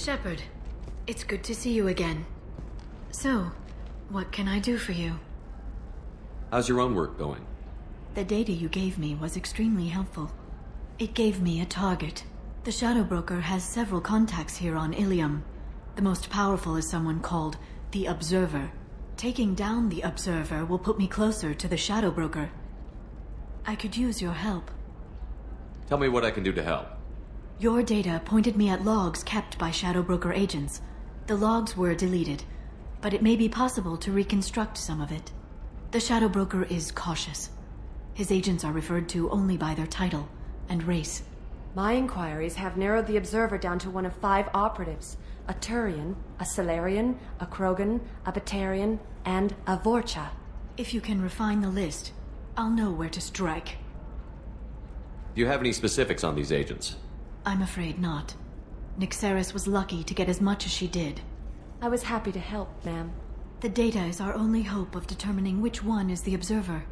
Shepard, it's good to see you again. So, what can I do for you? How's your own work going? The data you gave me was extremely helpful. It gave me a target. The Shadow Broker has several contacts here on Ilium. The most powerful is someone called the Observer. Taking down the Observer will put me closer to the Shadow Broker. I could use your help. Tell me what I can do to help. Your data pointed me at logs kept by Shadow Broker agents. The logs were deleted, but it may be possible to reconstruct some of it. The Shadow Broker is cautious. His agents are referred to only by their title and race. My inquiries have narrowed the Observer down to one of 5 operatives. A Turian, a Solarian, a Krogan, a Batarian, and a Vorcha. If you can refine the list, I'll know where to strike. Do you have any specifics on these agents? I'm afraid not. Nyxeris was lucky to get as much as she did. I was happy to help, ma'am. The data is our only hope of determining which one is the Observer.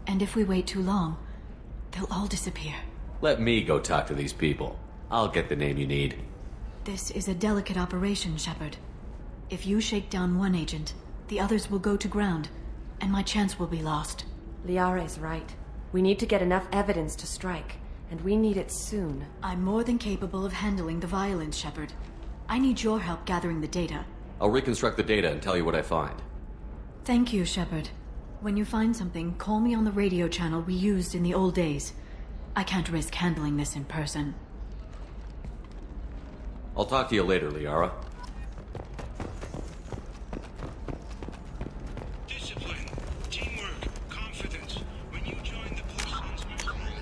And if we wait too long, they'll all disappear. Let me go talk to these people. I'll get the name you need. This is a delicate operation, Shepard. If you shake down one agent, the others will go to ground, and my chance will be lost. Liara is right. We need to get enough evidence to strike, and we need it soon. I'm more than capable of handling the violence, Shepard. I need your help gathering the data. I'll reconstruct the data and tell you what I find. Thank you, Shepard. When you find something, call me on the radio channel we used in the old days. I can't risk handling this in person. I'll talk to you later, Liara. Discipline, teamwork, confidence. When you join the Postman's movement,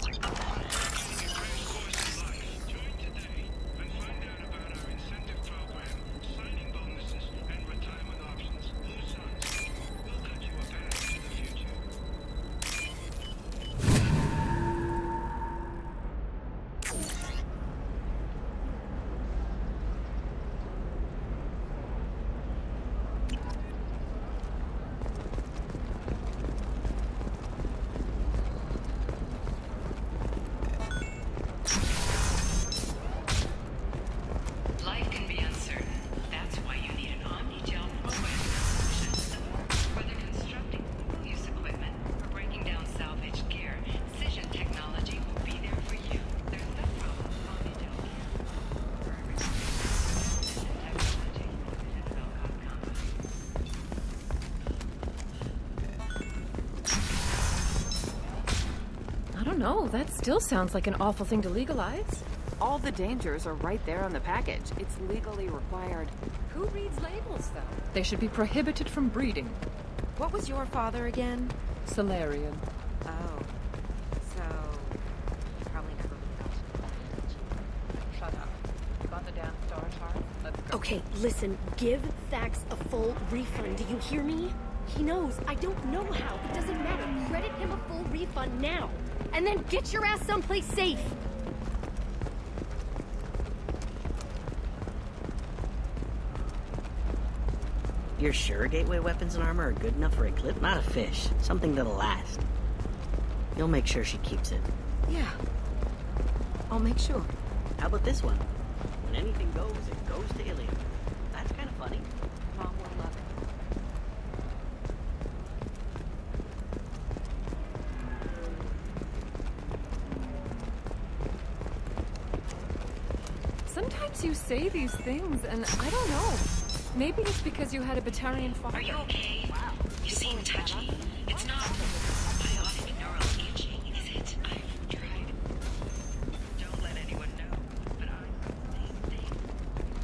taking a crash course in life. Join today and find out about our incentive program, signing bonuses, and retirement options. Blue Suns. We'll cut you a path to the future. Life can be uncertain. That's why you need an Omni-Gel program solution. Whether constructing single-use equipment or breaking down salvaged gear, Cision technology will be there for you. There's no problem with Omni-Gel. For everything. Cision technology. I don't know, that still sounds like an awful thing to legalize. All the dangers are right there on the package. It's legally required. Who reads labels, though? They should be prohibited from breeding. What was your father again? Solarian. Oh. So... probably never Shut up. You got the damn star chart? Let's go. Okay, listen, give Thax a full refund, do you hear me? He knows, I don't know how, it doesn't matter. Credit him a full refund now, and then get your ass someplace safe. You're sure gateway weapons and armor are good enough for a clip? Not a fish. Something that'll last. You'll make sure she keeps it. Yeah. I'll make sure. How about this one? When anything goes, it goes to Ilium. That's kind of funny. Mom will love it. Sometimes you say these things, and I don't know. Maybe it's because you had a Batarian father. Are you okay? You seem touchy. It's not biotic neural itching, is it? I've tried. Don't let anyone know, but I'm same thing.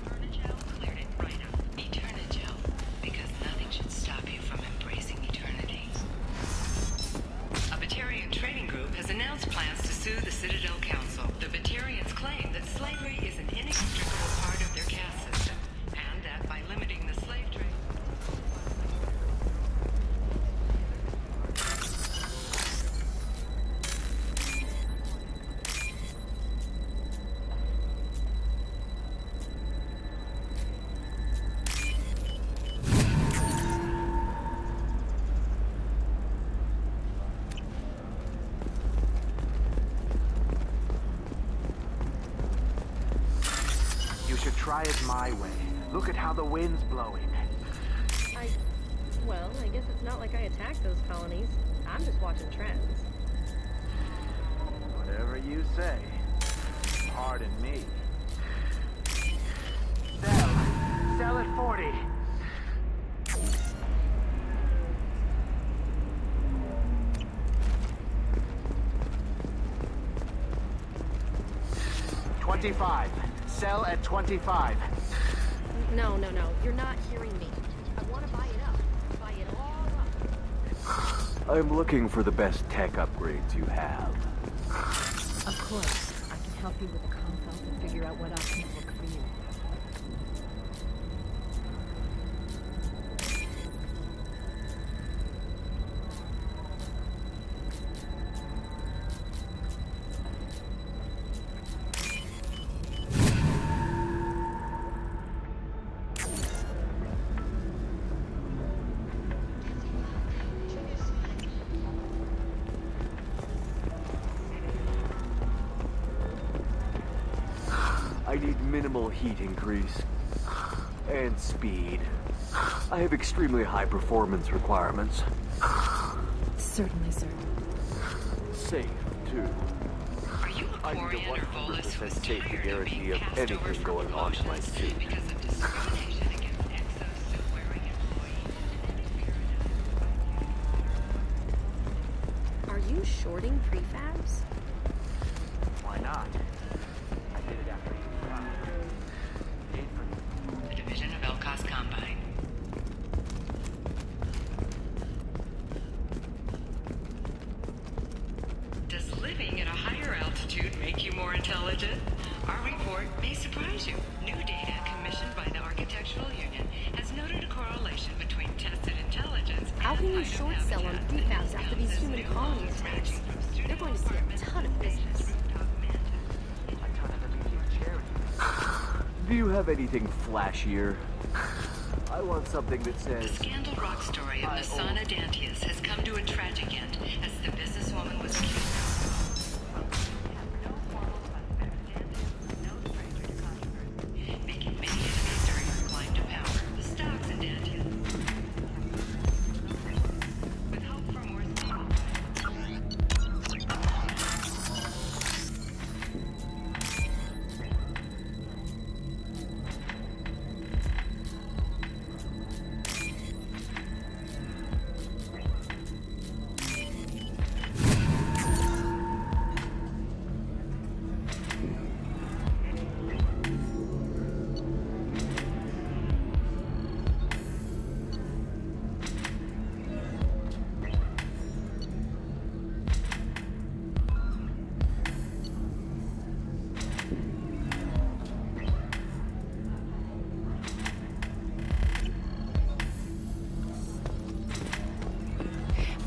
Eternigel cleared it right up. Eternigel, because nothing should stop you from embracing eternity. A Batarian trading group has announced plans to sue the Citadel Council. The Batarians claim that slavery is an inextricable part of their caste system, and that by limiting the slave trade... try it my way. Look at how the wind's blowing. Well, I guess it's not like I attacked those colonies. I'm just watching trends. Whatever you say. Pardon me. Sell at 40. $25. Sell at 25. No. You're not hearing me. I want to buy it up. Buy it all up. I'm looking for the best tech upgrades you have. Of course. I can help you with the consult and figure out what options work for you. I need minimal heat increase. And speed. I have extremely high performance requirements. Certainly, sir. Safe, too. Are you a I need a Quarian or Volus who is 100% safety tired of guarantee being of passed over anything for going on in my promotions suit. because of discrimination against exosuit-wearing employees? Are you shorting prefabs? Why not? I did it after you left. Paid for The division of Elcos Combine. Does living at a higher altitude make you more intelligent? Our report may surprise you. New data commissioned by the Architectural Union has noted a correlation between tested intelligence How can and you short sell on prefabs after these human colony attacks? They're going to see a ton of business. a ton of immediate charity. Do you have anything flashier? I want something that The says... Scandal Rock story of Nasana Dantius has come to a tragic end as the businesswoman was killed. Making many enemies during her climb to power. The stocks in Dantius. With hope for more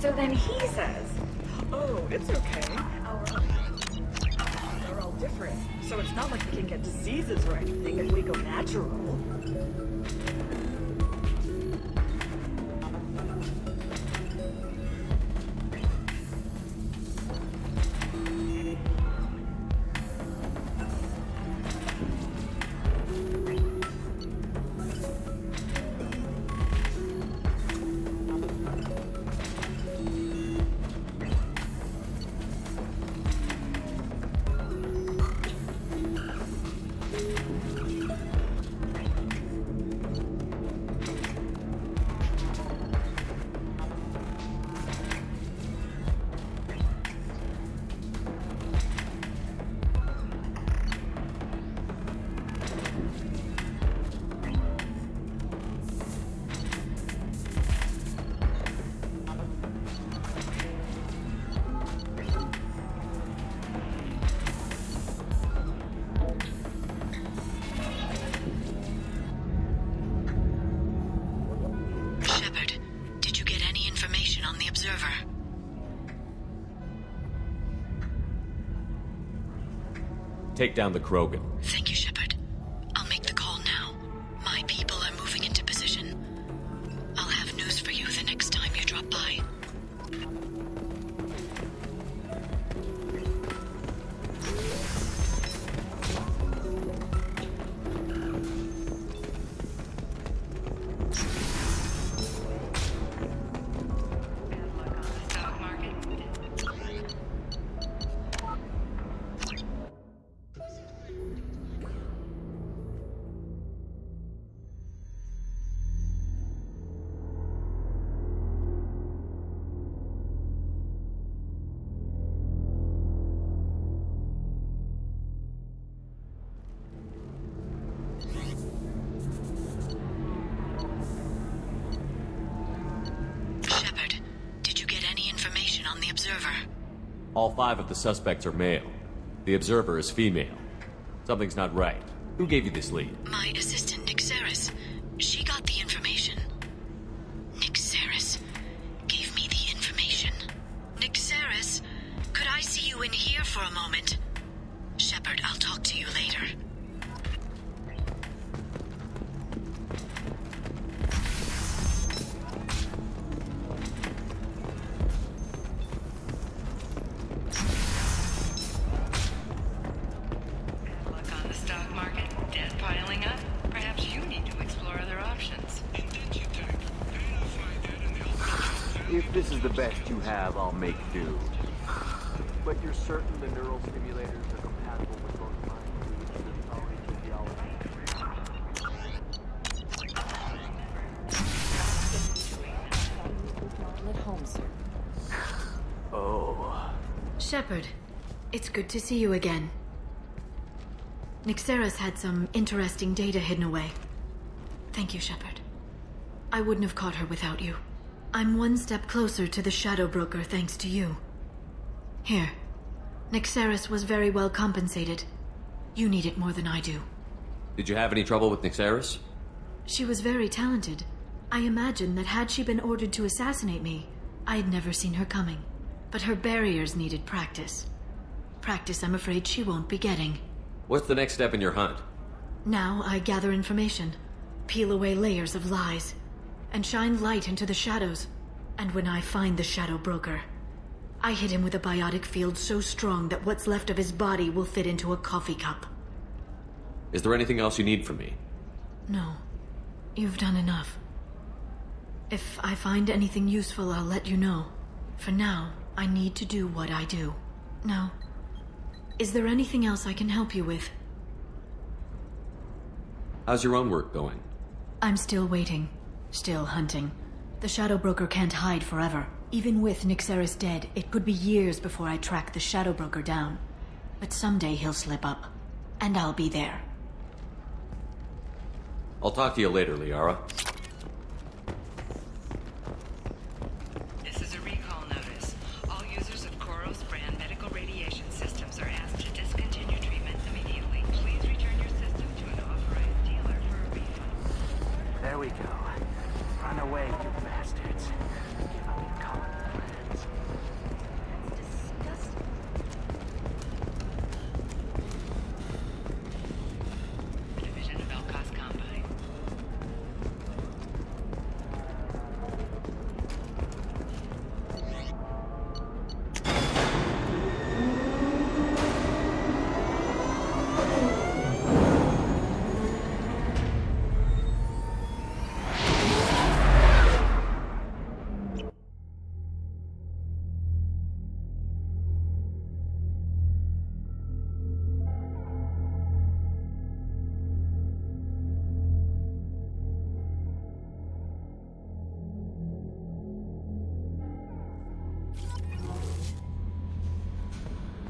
So then he says, oh, it's okay. They're all different. So it's not like we can get diseases or anything if we go natural. Shepard, did you get any information on the Observer? Take down the Krogan. Thank you, Shepard. I'll make the call now. My people are moving into position. I'll have news for you the next time you drop by. All 5 of the suspects are male. The observer is female. Something's not right. Who gave you this lead? My assistant, Nixeris. She got the information. Nixeris gave me the information. Nixeris, could I see you in here for a moment? Shepard, I'll talk to you later. Luck on the stock market, debt piling up. Perhaps you need to explore other options. If this is the best you have, I'll make do. But you're certain the neural stimulators are compatible with both mind fluids and solid physiology? At home, sir. Oh. Shepard, it's good to see you again. Nixeris had some interesting data hidden away. Thank you, Shepard. I wouldn't have caught her without you. I'm one step closer to the Shadow Broker thanks to you. Here. Nixeris was very well compensated. You need it more than I do. Did you have any trouble with Nixeris? She was very talented. I imagine that had she been ordered to assassinate me, I'd never seen her coming. But her barriers needed practice. Practice I'm afraid she won't be getting. What's the next step in your hunt? Now I gather information, peel away layers of lies, and shine light into the shadows. And when I find the Shadow Broker, I hit him with a biotic field so strong that what's left of his body will fit into a coffee cup. Is there anything else you need from me? No. You've done enough. If I find anything useful, I'll let you know. For now, I need to do what I do. Now, is there anything else I can help you with? How's your own work going? I'm still waiting. Still hunting. The Shadow Broker can't hide forever. Even with Nixeris dead, it could be years before I track the Shadow Broker down. But someday he'll slip up. And I'll be there. I'll talk to you later, Liara. This is a recall notice. All users of Koros brand medical radiation systems are asked to discontinue treatment immediately. Please return your system to an authorized dealer for a refund. There we go. Run away, you bastards. Give up your common friends. Division of Elkos Combine.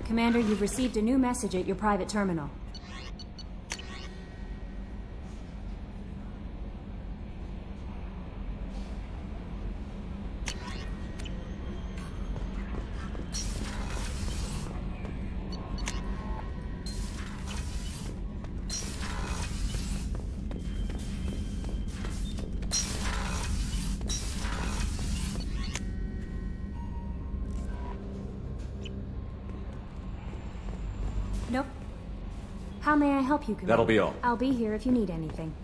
Commander, you've received a new message at your private terminal. Nope. How may I help you, Commander? That'll be all. I'll be here if you need anything.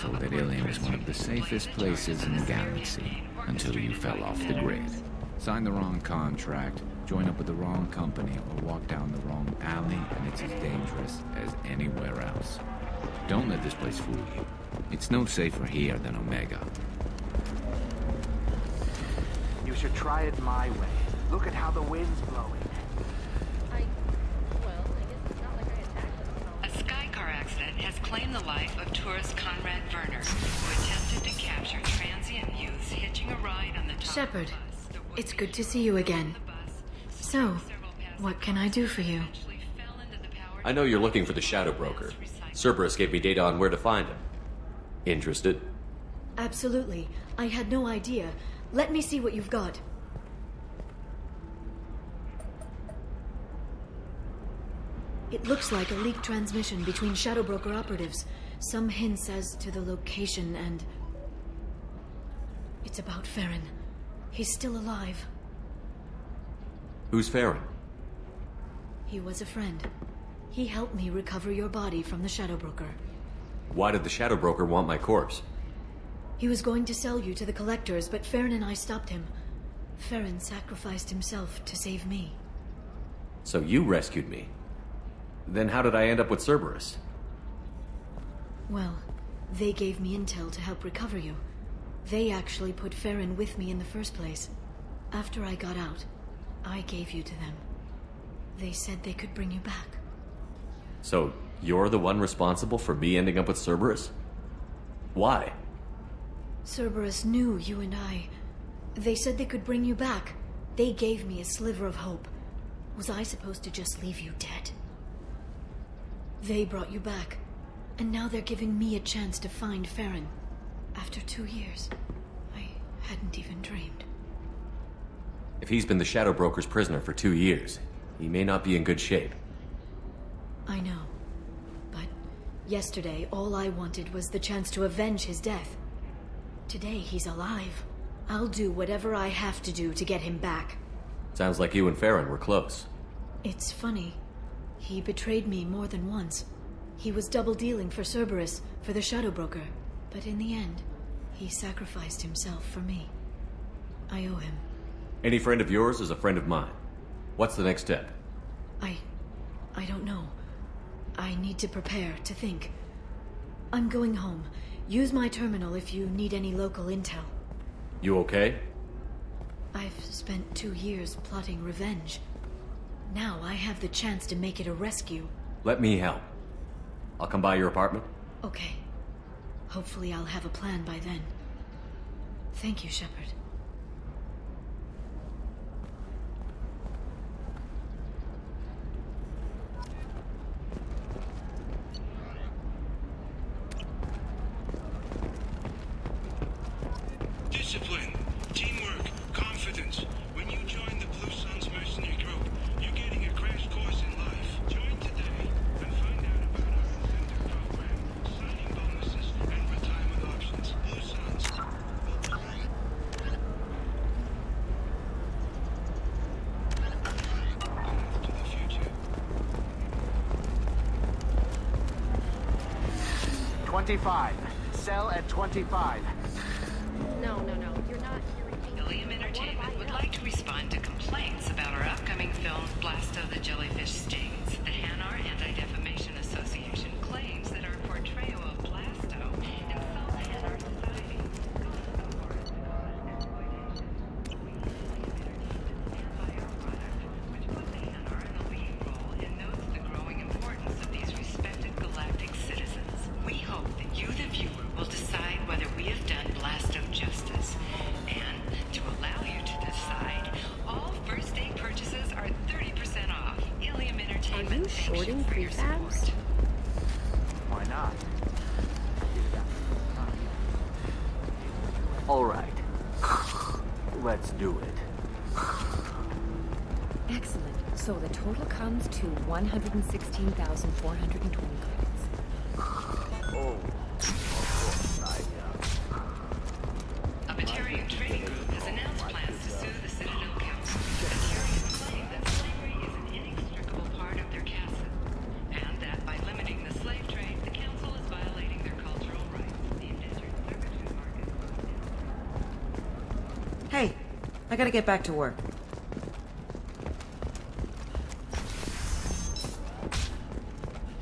told that Ilium is one of the safest places in the galaxy until you fell off the grid. Sign the wrong contract, join up with the wrong company, or walk down the wrong alley, and it's as dangerous as anywhere else. Don't let this place fool you. It's no safer here than Omega. You should try it my way. Look at how the wind's blowing. A skycar accident has claimed the life of tourist Conrad Werner, who attempted to capture transient youths hitching a ride on the top Shepard, of the bus. it's good to see you again. So, what can I do for you? I know you're looking for the Shadow Broker. Cerberus gave me data on where to find him. Interested? Absolutely. I had no idea. Let me see what you've got. It looks like a leaked transmission between Shadow Broker operatives. Some hints as to the location and... It's about Farron. He's still alive. Who's Farron? He was a friend. He helped me recover your body from the Shadow Broker. Why did the Shadow Broker want my corpse? He was going to sell you to the collectors, but Farron and I stopped him. Farron sacrificed himself to save me. So you rescued me. Then how did I end up with Cerberus? Well, they gave me intel to help recover you. They actually put Farron with me in the first place. After I got out, I gave you to them. They said they could bring you back. So you're the one responsible for me ending up with Cerberus? Why? Cerberus knew you and I. They said they could bring you back. They gave me a sliver of hope. Was I supposed to just leave you dead? They brought you back, and now they're giving me a chance to find Farron. After 2 years, I hadn't even dreamed. If he's been the Shadow Broker's prisoner for 2 years, he may not be in good shape. I know. But yesterday, all I wanted was the chance to avenge his death. Today, he's alive. I'll do whatever I have to do to get him back. Sounds like you and Farron were close. It's funny. He betrayed me more than once. He was double-dealing for Cerberus, for the Shadow Broker. But in the end, he sacrificed himself for me. I owe him. Any friend of yours is a friend of mine. What's the next step? I don't know. I need to prepare, to think. I'm going home. Use my terminal if you need any local intel. You okay? I've spent 2 years plotting revenge. Now I have the chance to make it a rescue. Let me help. I'll come by your apartment. Okay. Hopefully I'll have a plan by then. Thank you, Shepard. Discipline, teamwork, confidence. When you join the Blue Suns mercenary group, you're getting a crash course in life. Join today and find out about our incentive program, signing bonuses, and retirement options. Blue Suns. Path to the future. 25. Sell at 25. No, you're not hearing me. Ilium Entertainment would like to respond to complaints about our upcoming film, Blasto the Jellyfish Stings. The Hanar Anti-Defamation Association claims that our portrayal of Blasto insults Hanar society. Which puts Hanar in a lead role and notes the growing importance of these respected galactic citizens. We hope that you, the viewer, will decide whether we have done Blasto justice. And to allow you to decide, all first day purchases are 30% off. Ilium Entertainment. Are you shorting prefabs? Why not? All right. Let's do it. Excellent. So the total comes to 116,420 credits. Oh. A Batarian trading group has announced plans to sue the Citadel Council. Batarians claim that slavery is an inextricable part of their caste, and that by limiting the slave trade, the Council is violating their cultural rights. The I gotta get back to work.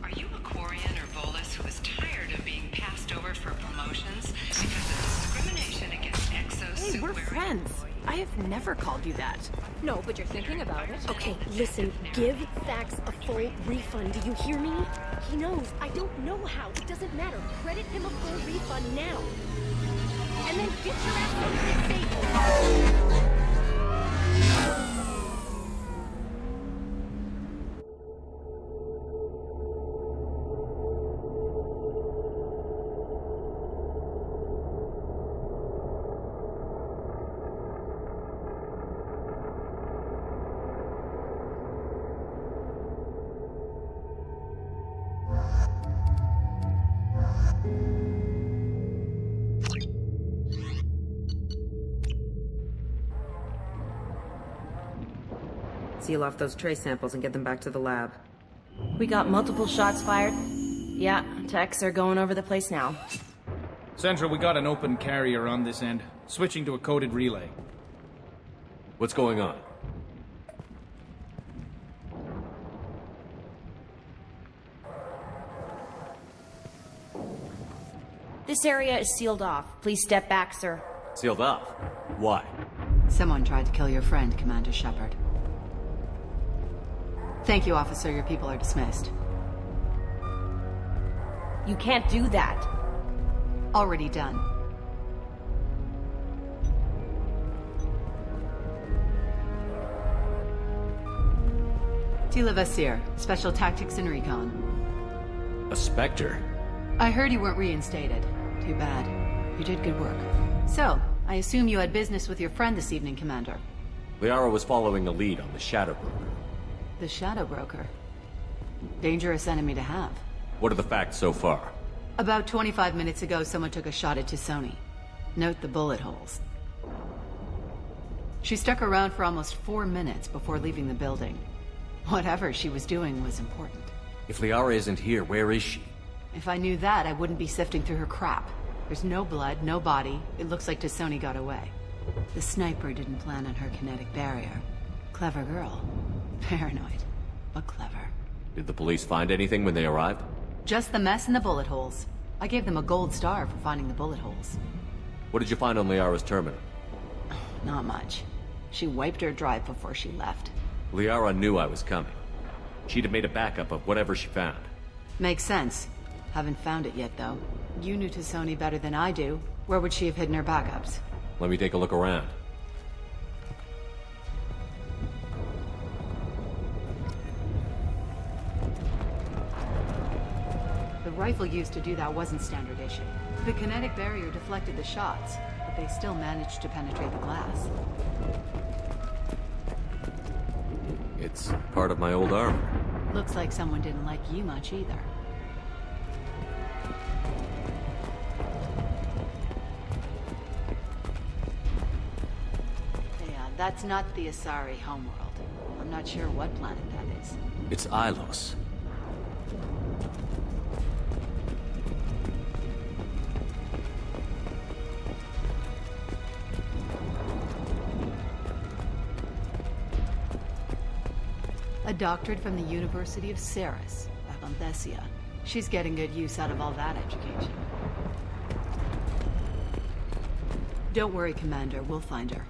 Are you a Quarian or Volus who is tired of being passed over for promotions because of discrimination against exos? Hey, we're friends. I have never called you that. No, but you're thinking about it. Okay, listen, give Thax a full refund. Do you hear me? He knows. I don't know how. It doesn't matter. Credit him a full refund now. And then get your ass someplace safe. Seal off those trace samples and get them back to the lab. We got multiple shots fired. Yeah, techs are going over the place now. Central, we got an open carrier on this end. Switching to a coded relay. What's going on? This area is sealed off. Please step back, sir. Sealed off? Why? Someone tried to kill your friend, Commander Shepard. Thank you, officer. Your people are dismissed. You can't do that. Already done. Tila Vasir, Special Tactics and Recon. A Spectre? I heard you weren't reinstated. Too bad. You did good work. So, I assume you had business with your friend this evening, Commander. Liara was following a lead on the Shadow Broker. The Shadow Broker. Dangerous enemy to have. What are the facts so far? About 25 minutes ago, someone took a shot at Tisoni. Note the bullet holes. She stuck around for almost 4 minutes before leaving the building. Whatever she was doing was important. If Liara isn't here, where is she? If I knew that, I wouldn't be sifting through her crap. There's no blood, no body. It looks like Tisoni got away. The sniper didn't plan on her kinetic barrier. Clever girl. Paranoid, but clever. Did the police find anything when they arrived? Just the mess and the bullet holes. I gave them a gold star for finding the bullet holes. What did you find on Liara's terminal? Not much. She wiped her drive before she left. Liara knew I was coming. She'd have made a backup of whatever she found. Makes sense. Haven't found it yet, though. You knew Tisoni better than I do. Where would she have hidden her backups? Let me take a look around. The rifle used to do that wasn't standard issue. The kinetic barrier deflected the shots, but they still managed to penetrate the glass. It's part of my old armor. Looks like someone didn't like you much either. Yeah, that's not the Asari homeworld. I'm not sure what planet that is. It's Ilos. A doctorate from the University of Ceres, Avanthesia. She's getting good use out of all that education. Don't worry, Commander. We'll find her.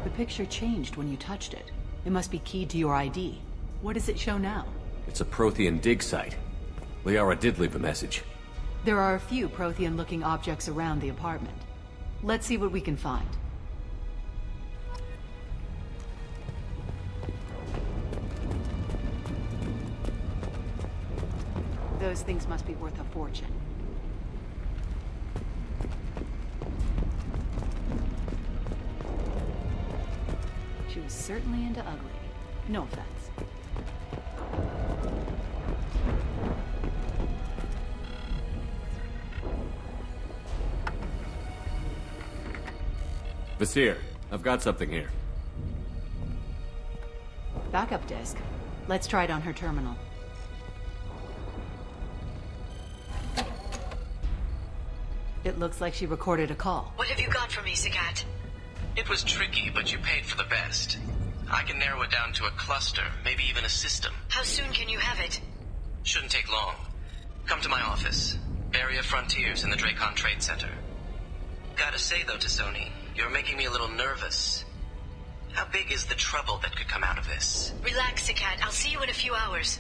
The picture changed when you touched it. It must be keyed to your ID. What does it show now? It's a Prothean dig site. Liara did leave a message. There are a few Prothean-looking objects around the apartment. Let's see what we can find. Those things must be worth a fortune. She was certainly into ugly. No offense. Vasir, I've got something here. Backup disk. Let's try it on her terminal. It looks like she recorded a call. What have you got for me, Sagat? It was tricky, but you paid for the best. I can narrow it down to a cluster, maybe even a system. How soon can you have it? Shouldn't take long. Come to my office. Barrier Frontiers in the Dracon Trade Center. Gotta say, though, to Sony, you're making me a little nervous. How big is the trouble that could come out of this? Relax, Sagat. I'll see you in a few hours.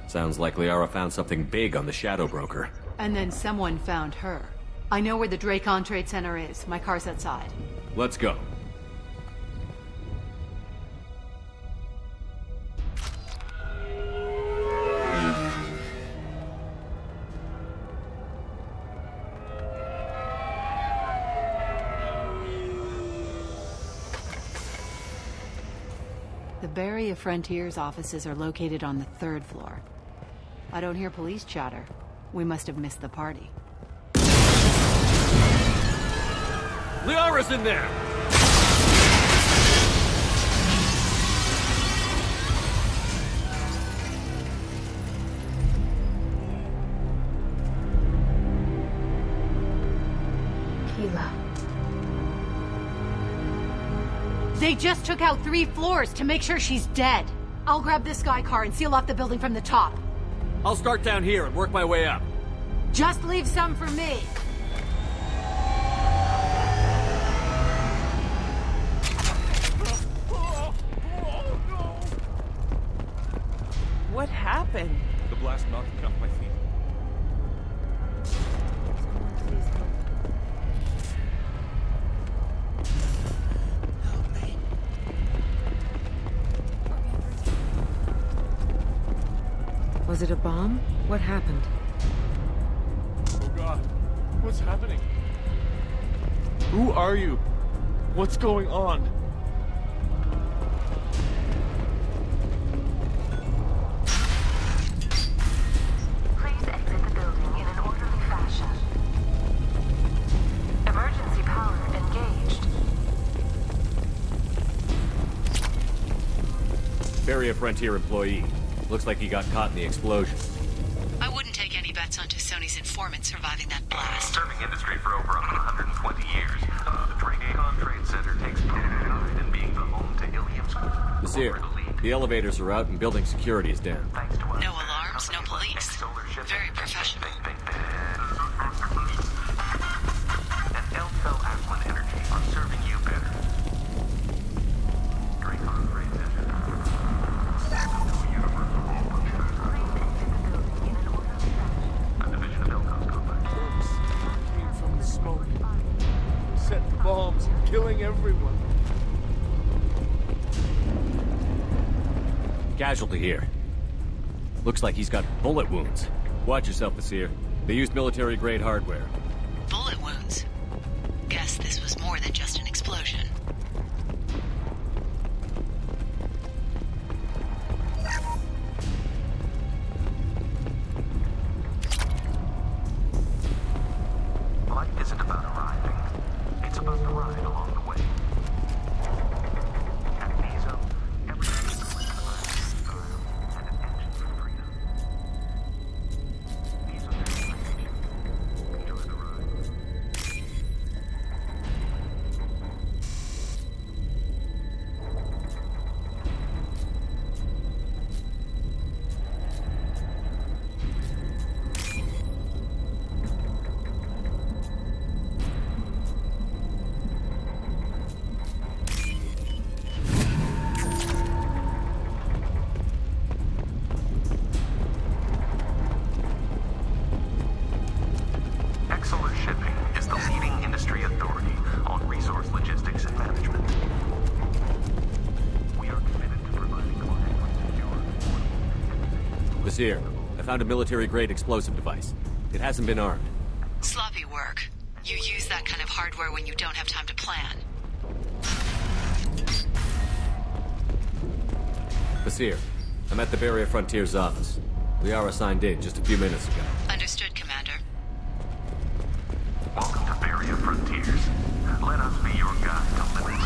Sounds like Liara found something big on the Shadow Broker. And then someone found her. I know where the Dracon Trade Center is. My car's outside. Let's go. The Barrier Frontiers offices are located on the 3rd floor. I don't hear police chatter. We must have missed the party. Liara's in there! Keela. They just took out 3 floors to make sure she's dead. I'll grab this Sky car and seal off the building from the top. I'll start down here and work my way up. Just leave some for me. What happened? The blast knocked me off my feet. Was it a bomb? What happened? Oh God, what's happening? Who are you? What's going on? Please exit the building in an orderly fashion. Emergency power engaged. Barrier Frontier employee. Looks like he got caught in the explosion. I wouldn't take any bets onto Sony's informant surviving that blast. Serving industry for over 120 years. The Renegade Trade Center takes pride in being the home to Ilium's. Monsieur, the elevators are out and building security is down. No alarms, no police. Very professional. And Eltel Aslan Energy are serving you better. Dracon Trade Center. A division of Eltel's complex. Came from the smoke. Set the bombs, killing everyone. Casualty here. Looks like he's got bullet wounds. Watch yourself, Nasir. They used military-grade hardware. Bullet wounds. Guess this was more than just an explosion. Life isn't about arriving. It's about the ride along the way. At Mizo, everything is going to life and an engine for freedom. Mizo Transportation. Enjoy the ride. Exeler Shipping is the leading industry authority on resource logistics and management. We are committed to providing clients with secure, Nasir, I found a military-grade explosive device. It hasn't been armed. Sloppy work. You use that kind of hardware when you don't have time to plan. Nasir, I'm at the Barrier Frontiers office. Liara signed in just a few minutes ago. Understood, Commander. Welcome to Barrier Frontiers. Let us be your guide to living.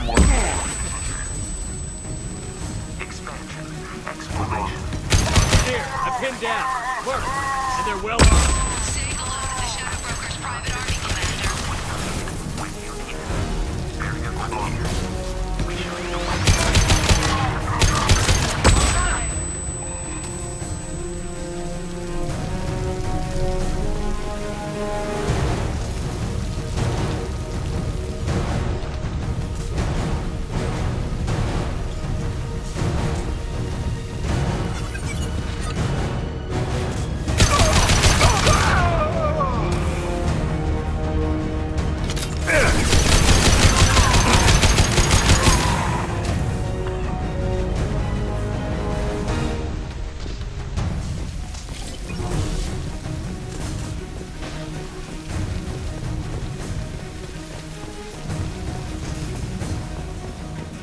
down. Work. And they're well armed. Say hello to the Shadow Broker's private army, Commander.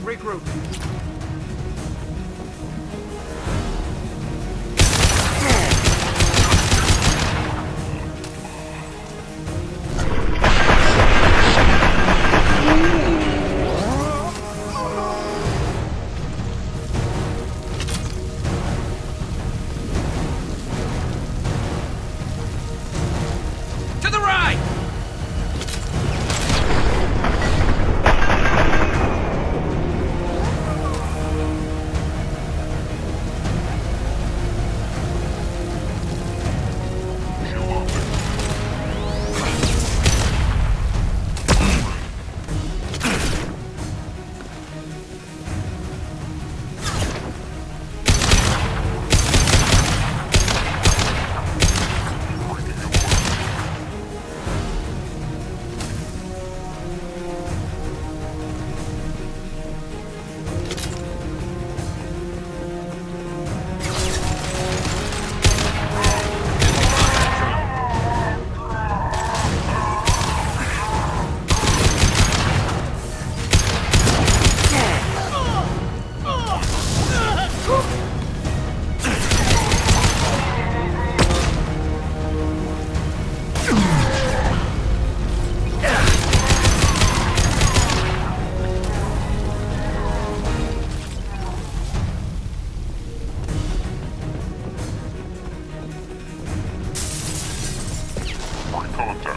Regroup. To the right!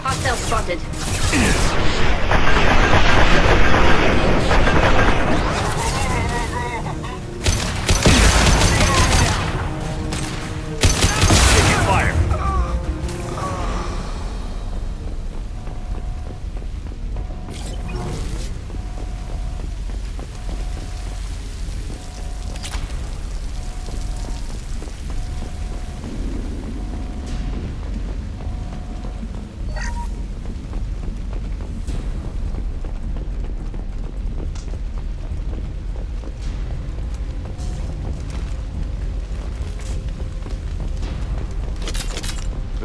Hostile spotted. Taking fire.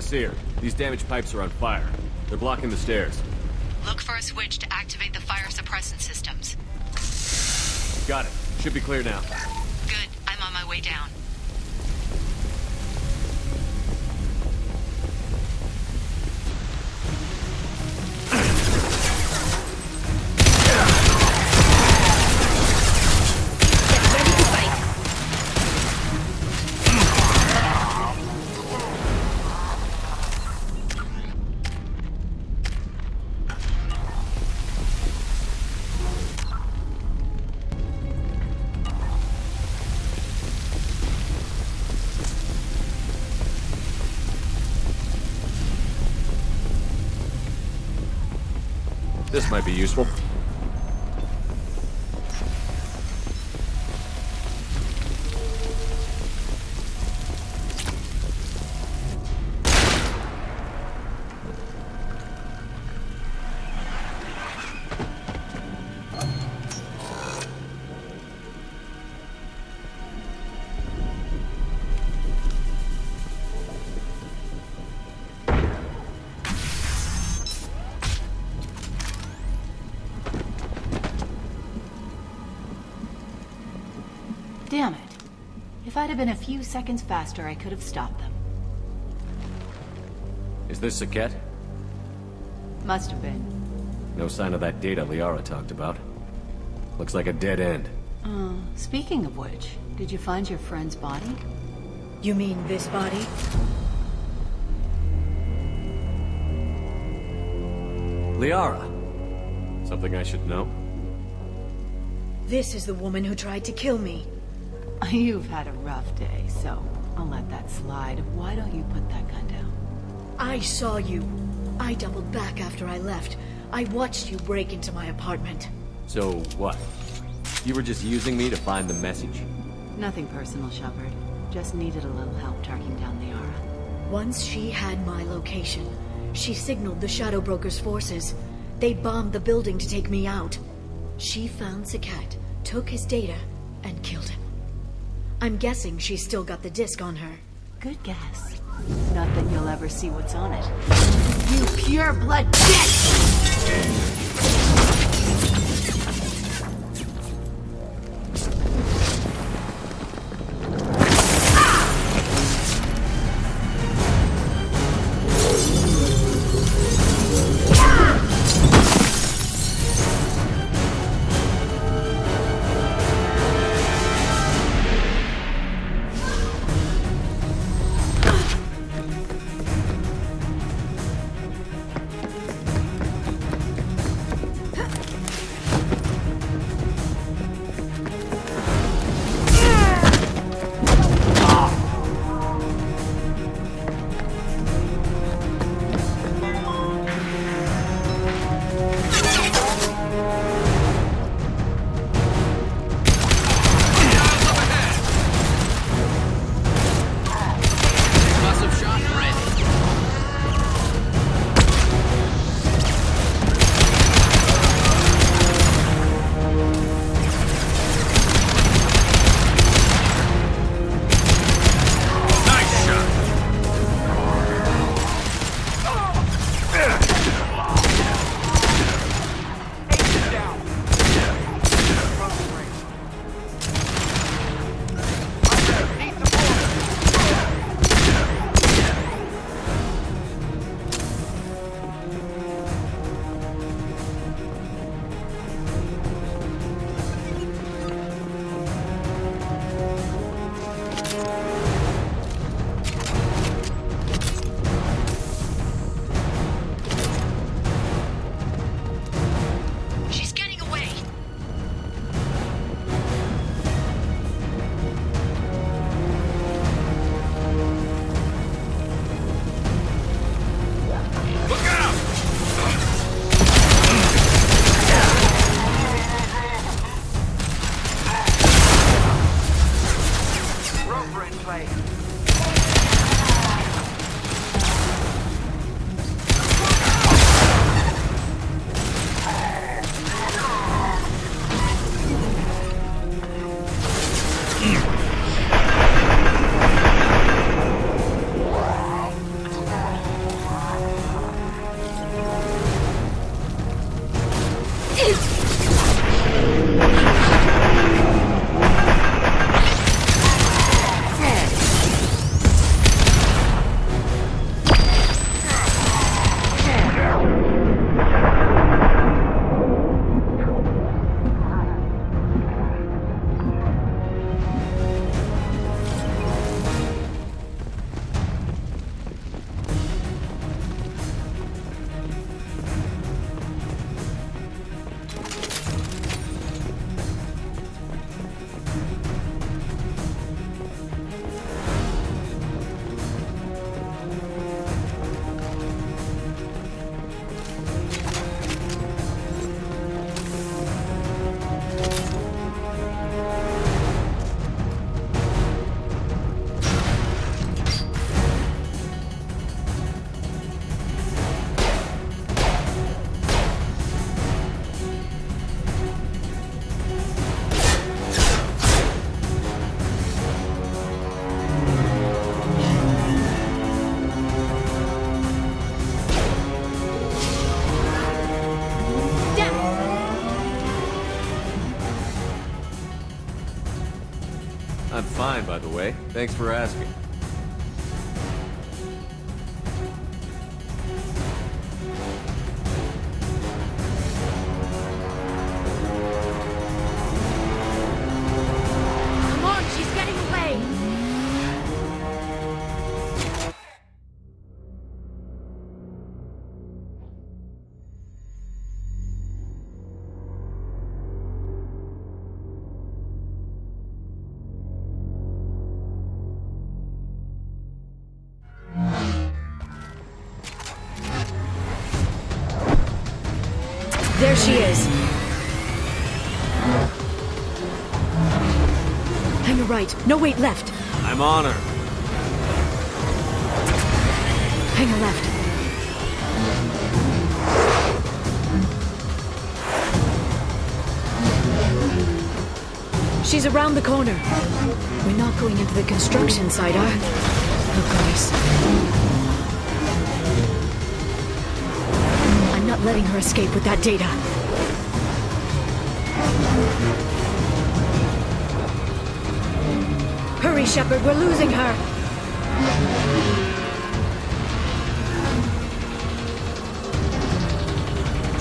Seer, these damaged pipes are on fire. They're blocking the stairs. Look for a switch to activate the fire suppressant systems. Got it. Should be clear now. Good. I'm on my way down. This might be useful. Damn it. If I'd have been a few seconds faster, I could have stopped them. Is this Saket? Must have been. No sign of that data Liara talked about. Looks like a dead end. Speaking of which, did you find your friend's body? You mean this body? Liara. Something I should know? This is the woman who tried to kill me. You've had a rough day, so I'll let that slide. Why don't you put that gun down? I saw you. I doubled back after I left. I watched you break into my apartment. So what? You were just using me to find the message? Nothing personal, Shepard. Just needed a little help tracking down Liara. Once she had my location, she signaled the Shadow Broker's forces. They bombed the building to take me out. She found Sakat, took his data, and killed him. I'm guessing she's still got the disc on her. Good guess. Not that you'll ever see what's on it. You pure blood bitch! I'm fine, by the way. Thanks for asking. Come on, she's getting away! There she is. Hang a right. No, wait, left. I'm on her. Hang a left. She's around the corner. We're not going into the construction site, are we? Oh, goodness. I'm not letting her escape with that data. Hurry, Shepard, we're losing her.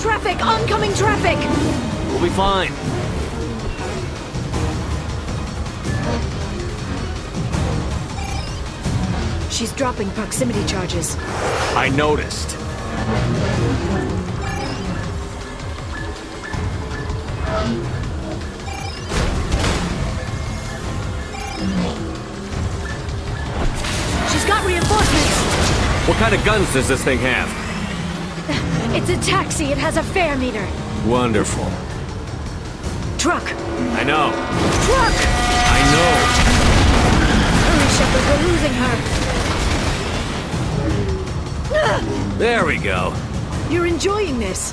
Traffic! Oncoming traffic! We'll be fine. She's dropping proximity charges. I noticed. She's got reinforcements! What kind of guns does this thing have? It's a taxi. It has a fare meter. Wonderful. Truck! I know. Truck! I know. Hurry, Shepard, we're losing her. There we go. You're enjoying this.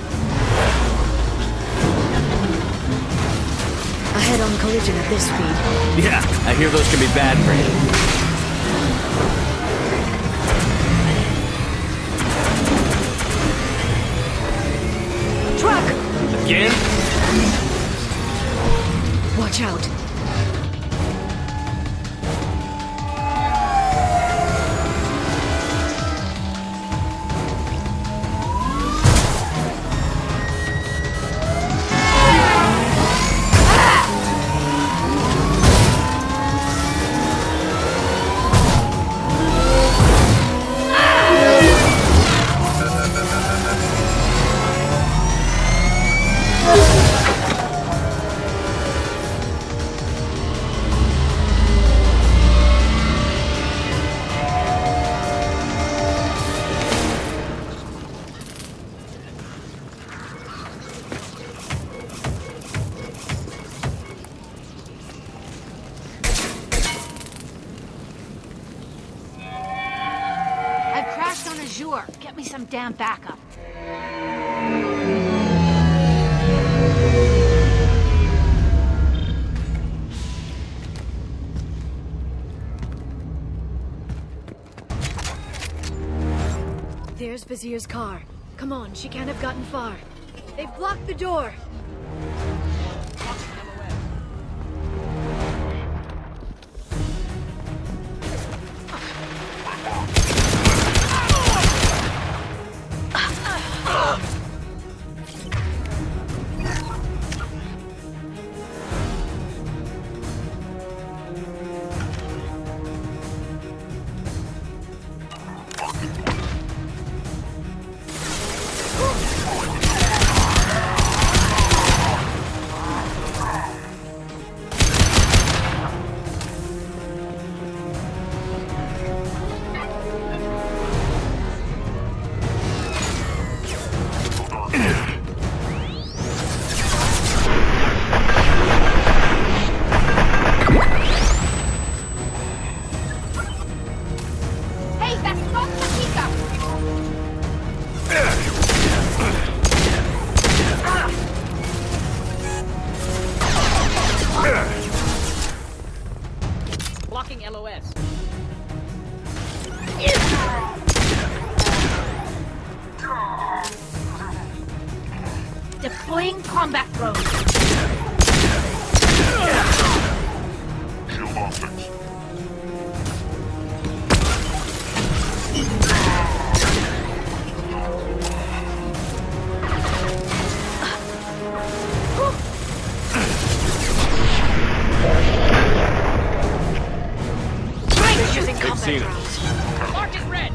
A head-on collision at this speed. Yeah, I hear those can be bad for you. Truck! Again? Watch out. Get me some damn backup. There's Vizier's car. Come on, she can't have gotten far. They've blocked the door. Deploying combat drone. Shield optics. Trainer's using They've combat seen drone. us. Mark is red.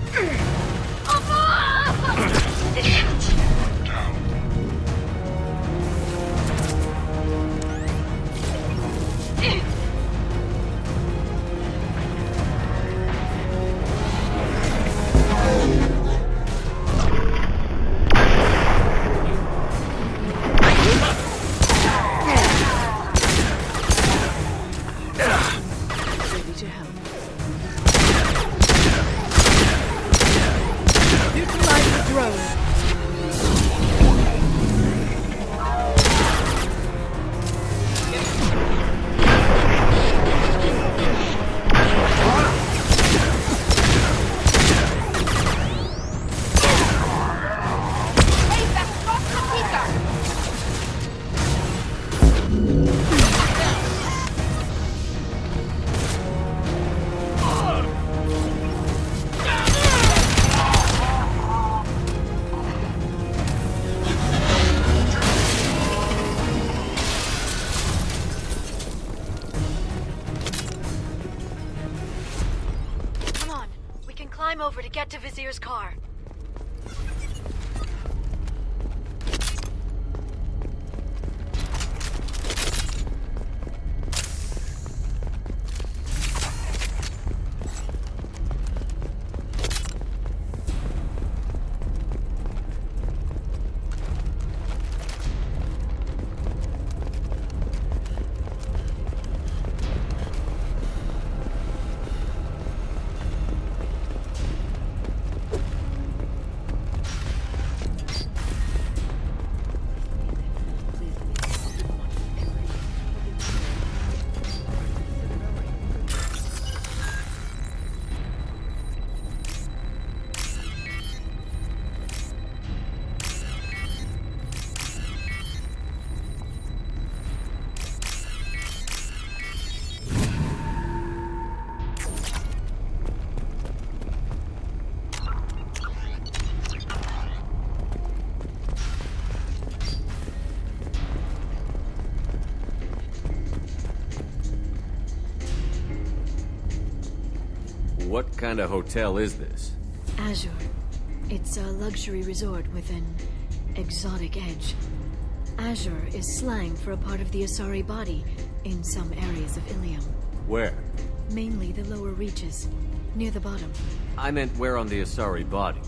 climb over to get to Vizier's car. What kind of hotel is this? Azure. It's a luxury resort with an exotic edge. Azure is slang for a part of the Asari body in some areas of Ilium. Where? Mainly the lower reaches, near the bottom. I meant where on the Asari body.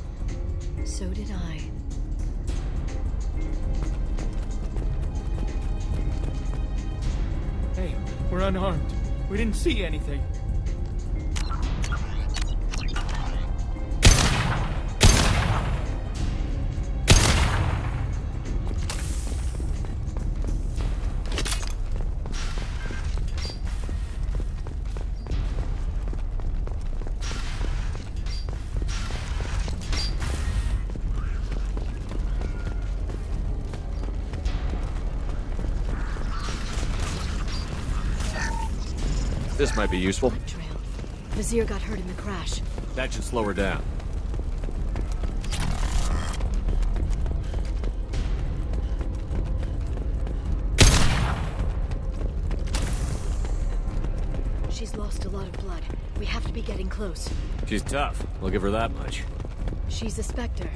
So did I. Hey, we're unarmed. We didn't see anything. This might be useful. Trail. Vizier got hurt in the crash. That should slow her down. She's lost a lot of blood. We have to be getting close. She's tough. I'll give her that much. She's a Spectre.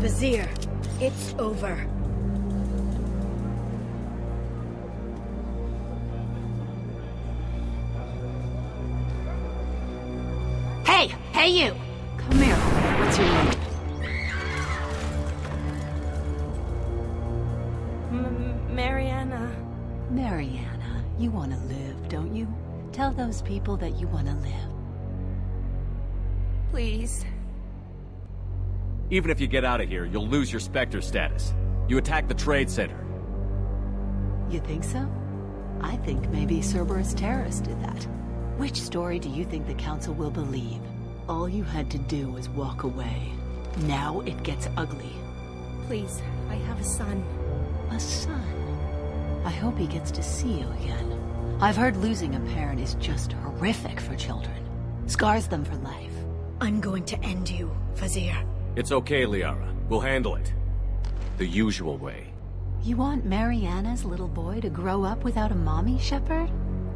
Vizier, it's over. Hey! Hey, you! Come here. What's your name? Mariana. Mariana, you want to live, don't you? Tell those people that you want to live. Please. Even if you get out of here, you'll lose your Spectre status. You attacked the trade center. You think so? I think maybe Cerberus terrorists did that. Which story do you think the Council will believe? All you had to do was walk away. Now it gets ugly. Please, I have a son. A son? I hope he gets to see you again. I've heard losing a parent is just horrific for children. Scars them for life. I'm going to end you, Vizier. It's okay, Liara. We'll handle it. The usual way. You want Mariana's little boy to grow up without a mommy, Shepard?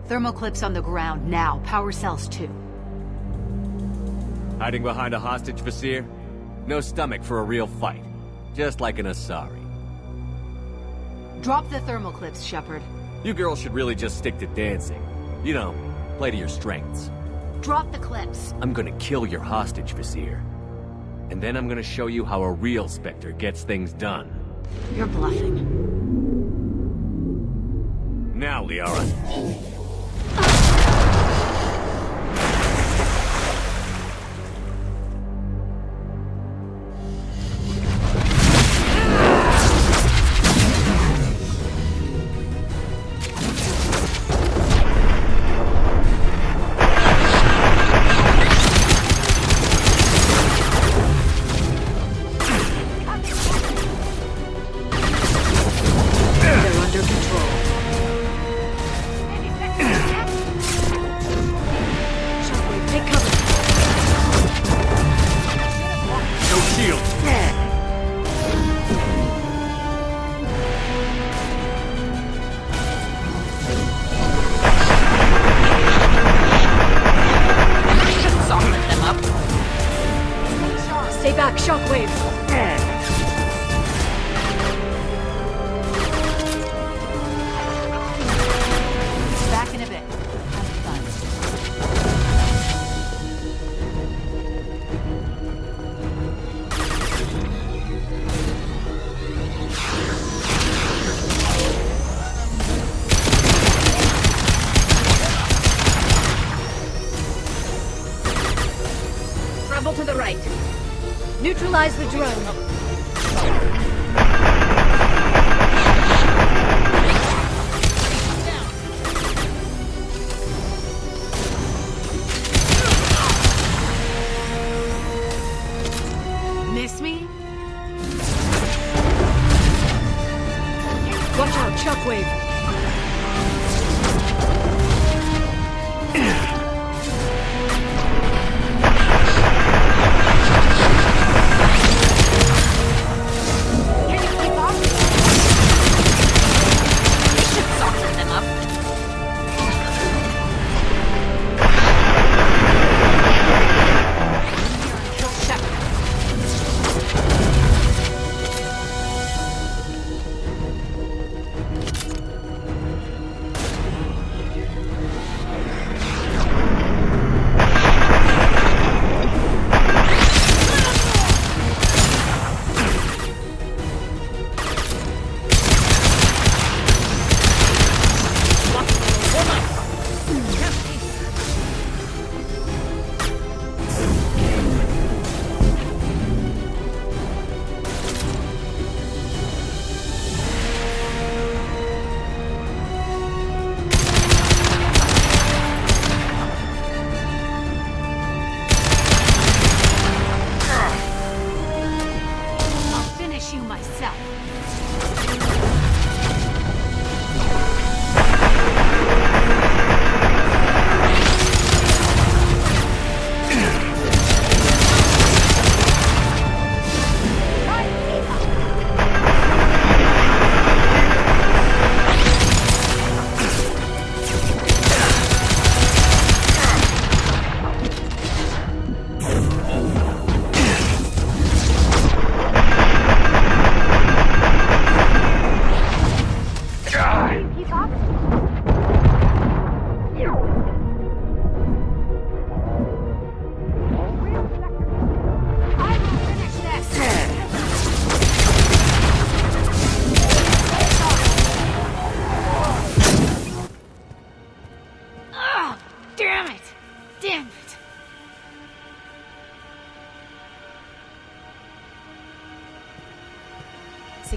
Thermoclips on the ground now. Power cells too. Hiding behind a hostage, Vizier? No stomach for a real fight. Just like an Asari. Drop the thermoclips, Shepard. You girls should really just stick to dancing. You know, play to your strengths. Drop the clips. I'm gonna kill your hostage, Vizier. And then I'm gonna show you how a real Spectre gets things done. You're bluffing. Now, Liara. Stay back, Shockwave! Back in a bit. Have fun. Travel to the right. Neutralize the drone. Miss me? Watch out, Shockwave!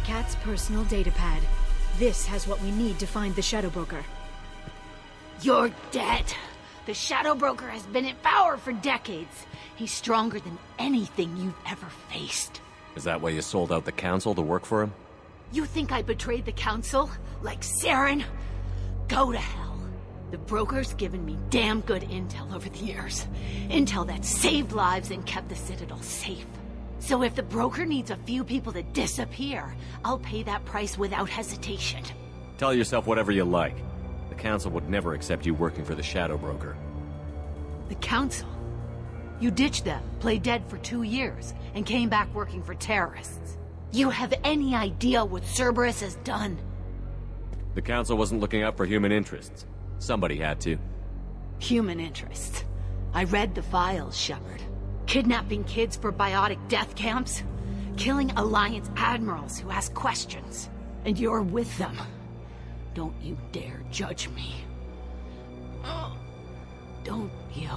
Cat's personal datapad. This has what we need to find the Shadow Broker. You're dead. The Shadow Broker has been in power for decades. He's stronger than anything you've ever faced. Is that why you sold out the Council to work for him? You think I betrayed the Council? Like Saren? Go to hell. The Broker's given me damn good intel over the years. Intel that saved lives and kept the Citadel safe. So if the Broker needs a few people to disappear, I'll pay that price without hesitation. Tell yourself whatever you like. The Council would never accept you working for the Shadow Broker. The Council? You ditched them, played dead for 2 years, and came back working for terrorists. You have any idea what Cerberus has done? The Council wasn't looking out for human interests. Somebody had to. Human interests? I read the files, Shepard. Kidnapping kids for biotic death camps. Killing Alliance admirals who ask questions. And you're with them. Don't you dare judge me. Don't you?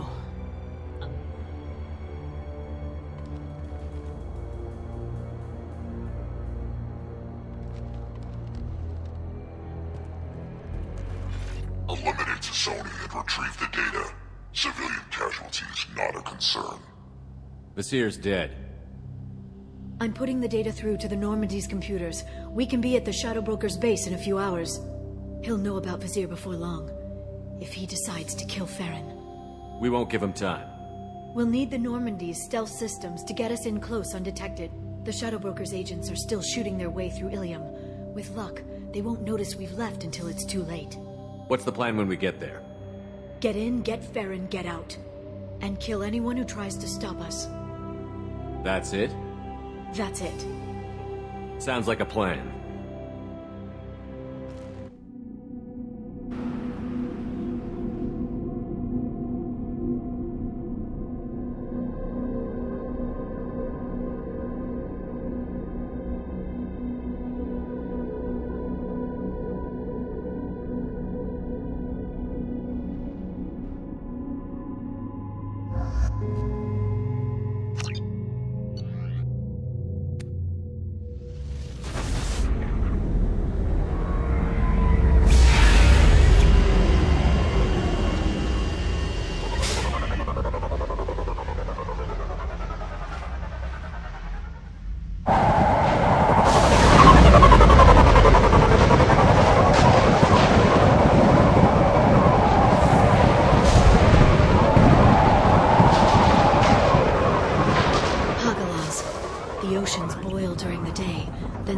Eliminate Sony and retrieve the data. Civilian casualties not a concern. Vazir's dead. I'm putting the data through to the Normandy's computers. We can be at the Shadow Broker's base in a few hours. He'll know about Vazir before long. If he decides to kill Farron. We won't give him time. We'll need the Normandy's stealth systems to get us in close undetected. The Shadow Broker's agents are still shooting their way through Ilium. With luck, they won't notice we've left until it's too late. What's the plan when we get there? Get in, get Farron, get out. And kill anyone who tries to stop us. That's it? That's it. Sounds like a plan.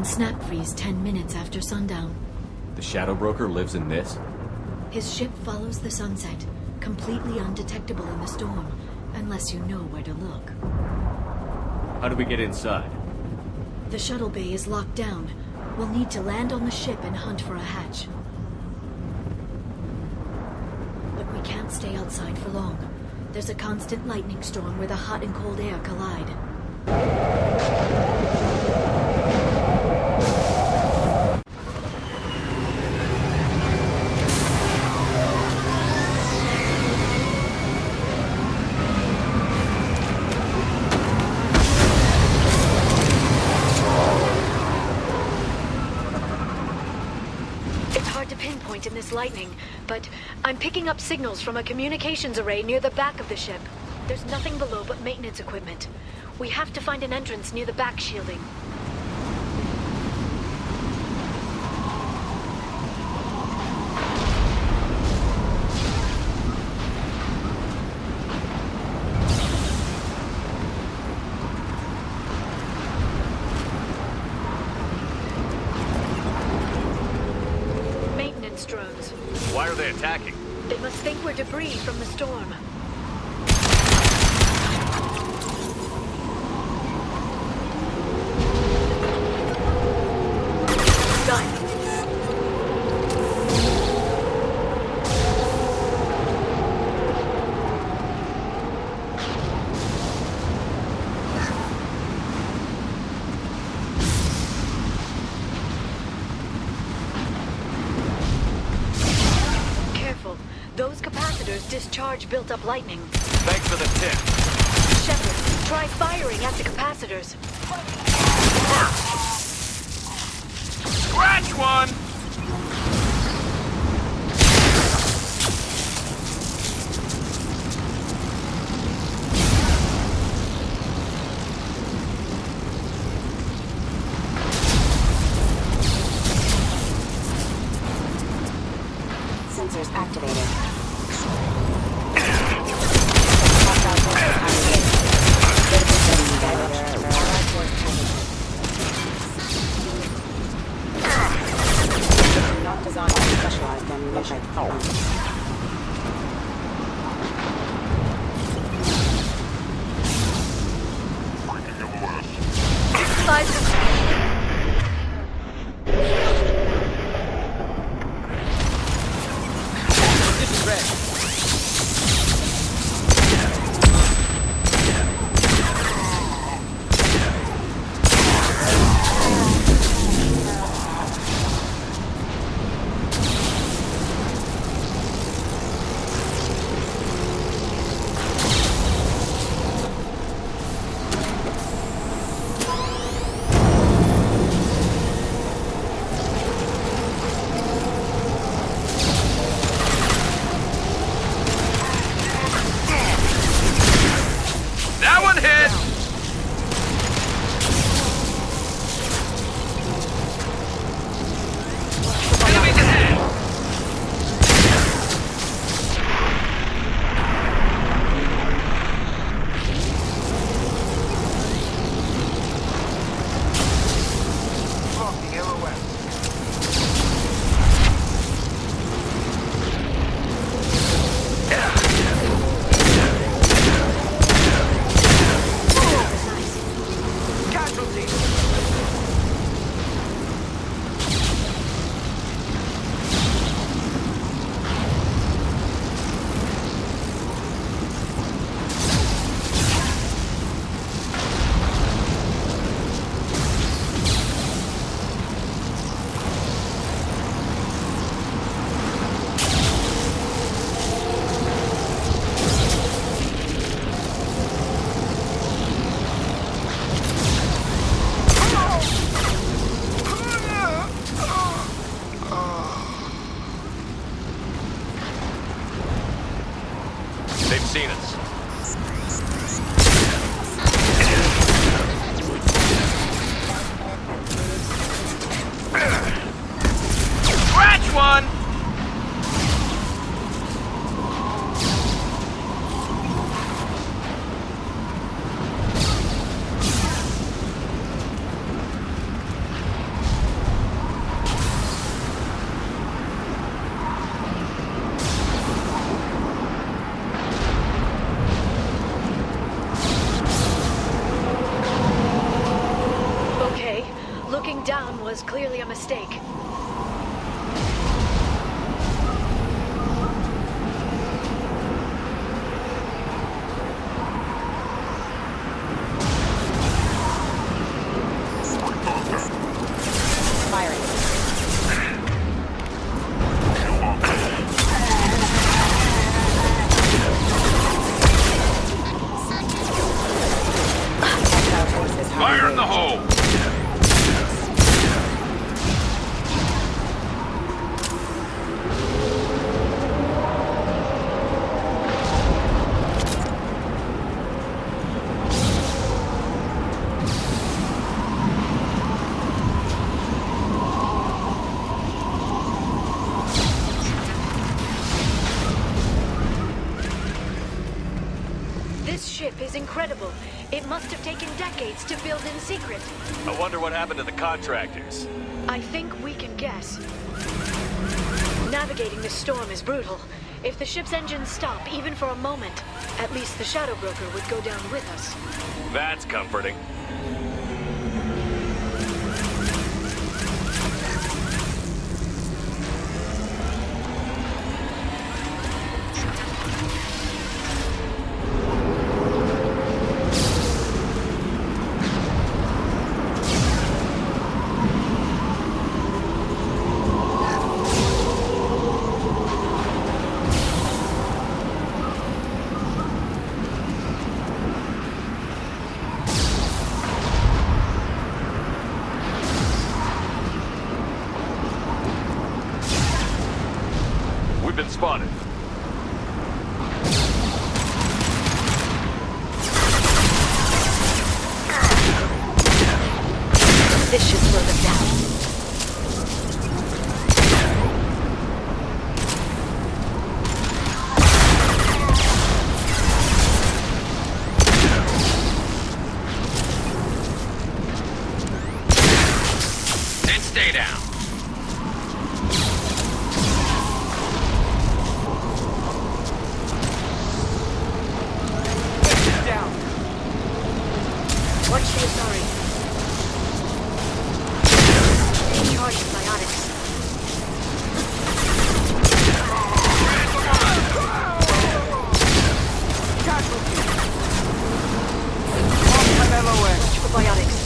Snap freeze 10 minutes after sundown. The Shadow Broker lives in this? His ship follows the sunset, completely undetectable in the storm, unless you know where to look. How do we get inside? The shuttle bay is locked down. We'll need to land on the ship and hunt for a hatch. But we can't stay outside for long. There's a constant lightning storm where the hot and cold air collide. In this lightning, but I'm picking up signals from a communications array near the back of the ship. There's nothing below but maintenance equipment. We have to find an entrance near the back shielding. Drones. Why are they attacking? They must think we're debris from the storm. Done. Those capacitors discharge built-up lightning. Thanks for the tip. Shepard, try firing at the capacitors. Scratch one! Sensors activated. Not designed to be specialized in mission. seen us. Scratch one! Okay, looking down was clearly a mistake. Fire in the hole! This ship is incredible. It must have taken decades to build in secret. I wonder what happened to the contractors. I think we can guess. Navigating this storm is brutal. If the ship's engines stop, even for a moment, at least the Shadow Broker would go down with us. That's comforting. We've been spotted. This should slow them down. And stay down. Watch the Atari. Charge the biotics. Watch for biotics.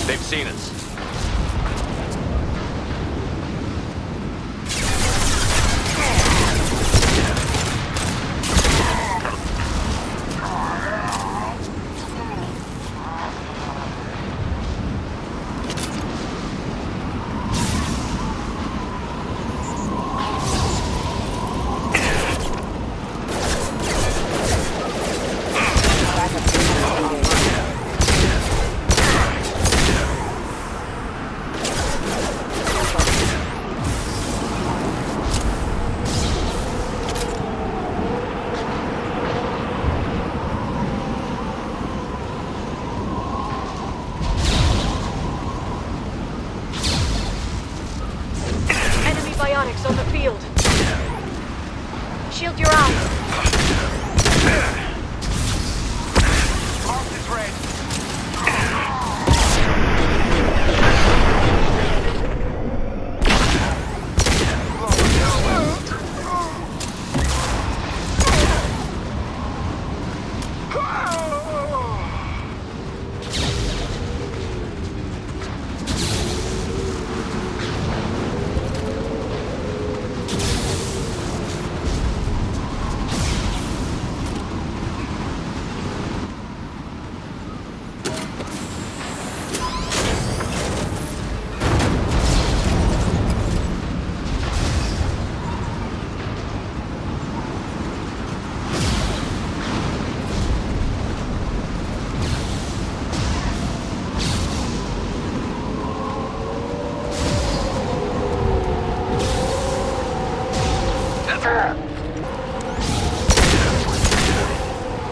They've seen us. Biotics on the field. Shield your eyes. Pulse is ready.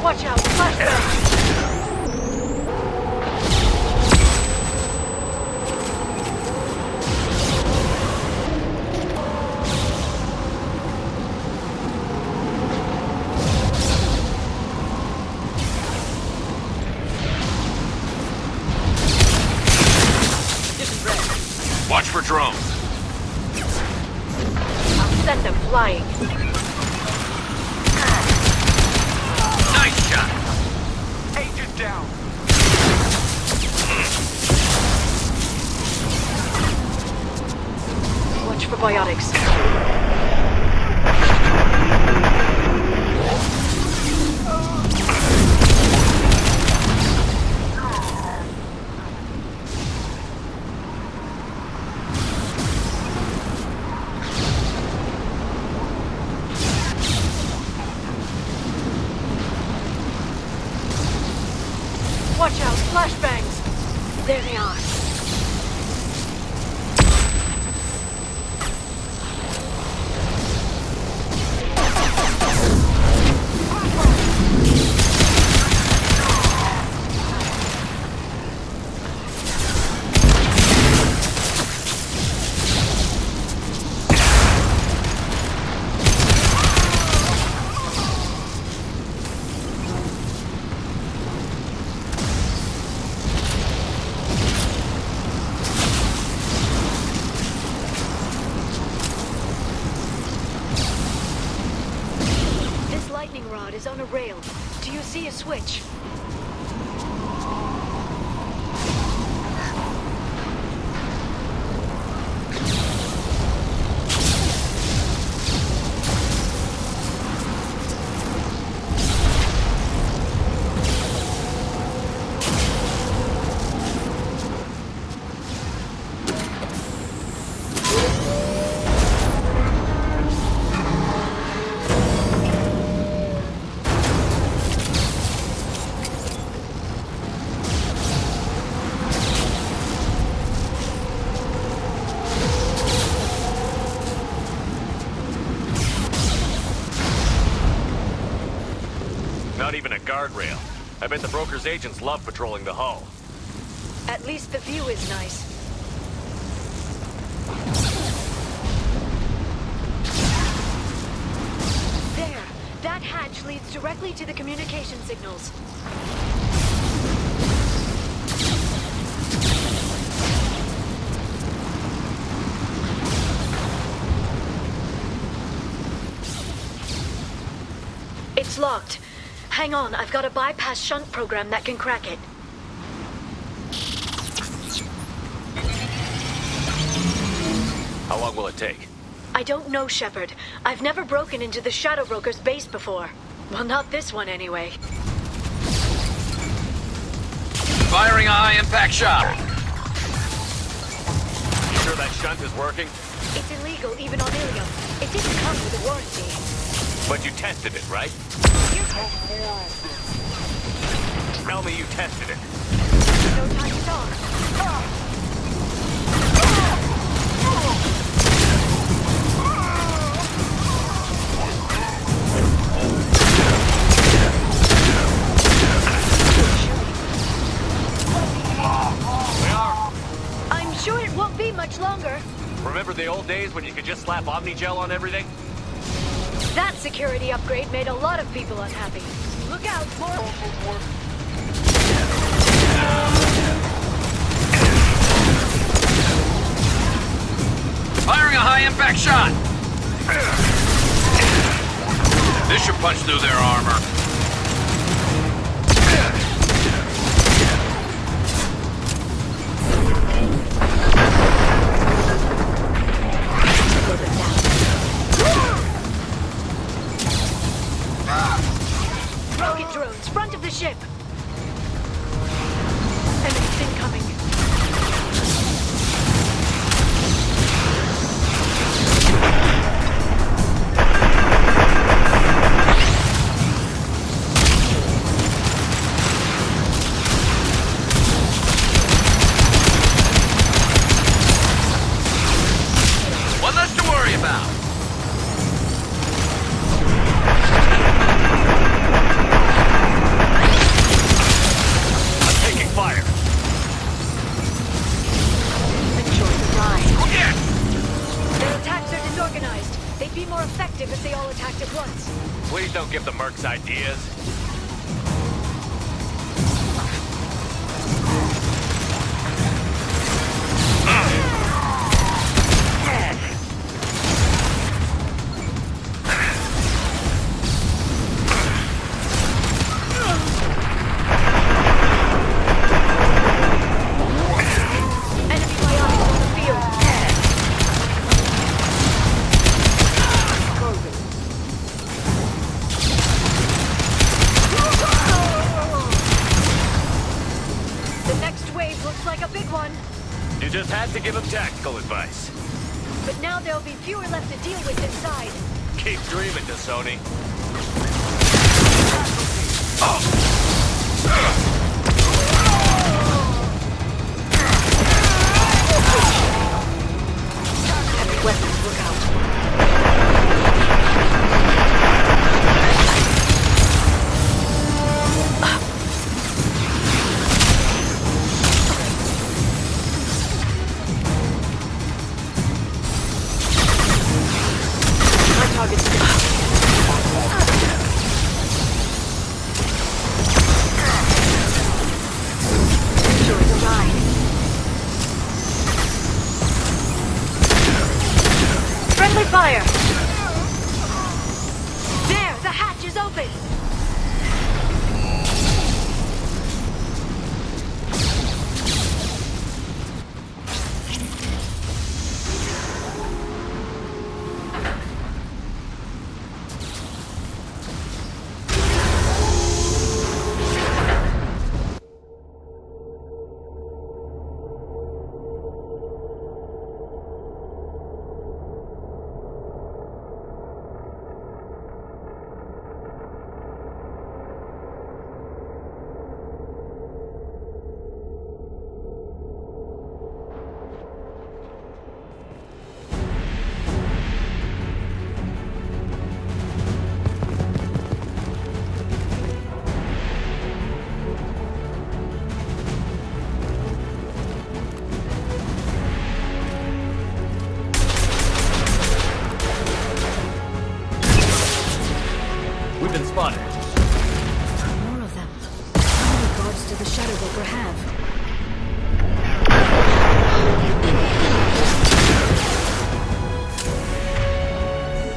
Watch out! Flashbang! Watch for drones. I'll send them flying. Nice shot. Agent down. Watch for biotics. Watch out, flashbangs! There they are. Lightning rod is on a rail. Do you see a switch? Not even a guardrail. I bet the broker's agents love patrolling the hull. At least the view is nice. There! That hatch leads directly to the communication signals. It's locked. Hang on, I've got a bypass shunt program that can crack it. How long will it take? I don't know, Shepard. I've never broken into the Shadow Broker's base before. Well, not this one anyway. Firing a high-impact shot. You sure that shunt is working? It's illegal even on Ilium. It didn't come with a warranty. But you tested it, right? Tell me you tested it. No time to talk. I'm sure it won't be much longer. Remember the old days when you could just slap Omnigel on everything? That security upgrade made a lot of people unhappy. Look out, more. Firing a high-impact shot! This should punch through their armor. Rocket drones, front of the ship! Enemies incoming. One less to worry about. Please don't give the mercs ideas. You just had to give him tactical advice. But now there'll be fewer left to deal with inside. Keep dreaming, Sony. Heavy weapons, look out. Fire! There! The hatch is open! We've been spotted. More of them. How many guards did the Shadow Broker have?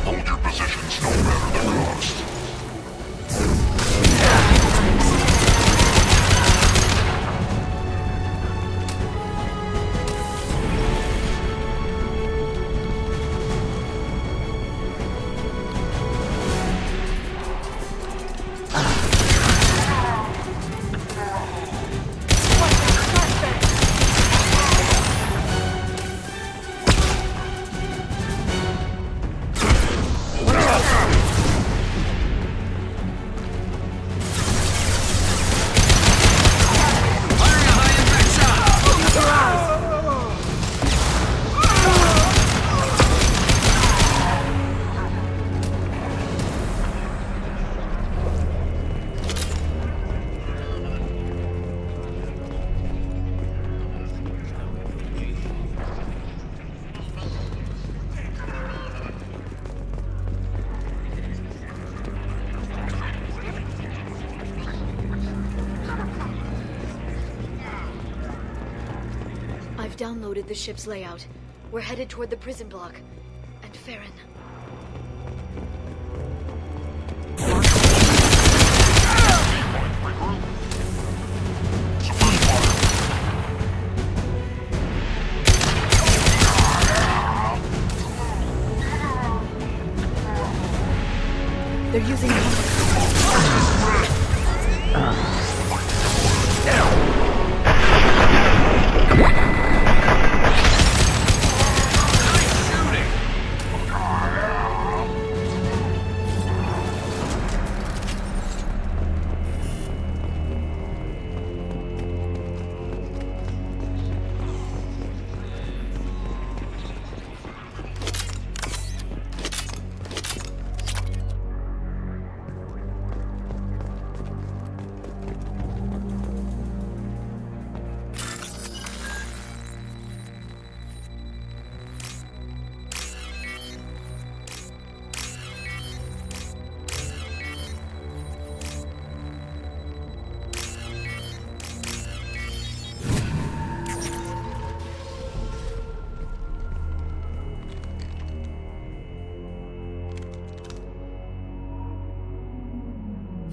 Hold your positions no matter the cost. I've downloaded the ship's layout. We're headed toward the prison block. And Farron. They're using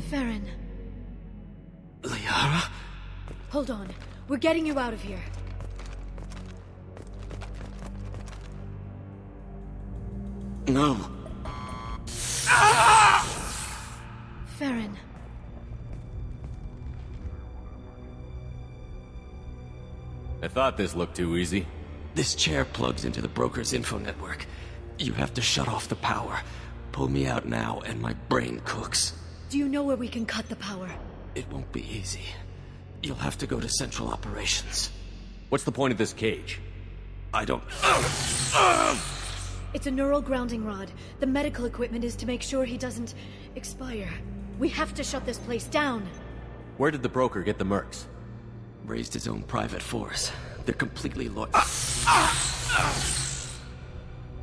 Farron. Liara? Hold on. We're getting you out of here. No. Farron. I thought this looked too easy. This chair plugs into the broker's info network. You have to shut off the power. Pull me out now, and my brain cooks. Do you know where we can cut the power? It won't be easy. You'll have to go to Central Operations. What's the point of this cage? I don't... It's a neural grounding rod. The medical equipment is to make sure he doesn't expire. We have to shut this place down. Where did the broker get the mercs? Raised his own private force. They're completely loyal.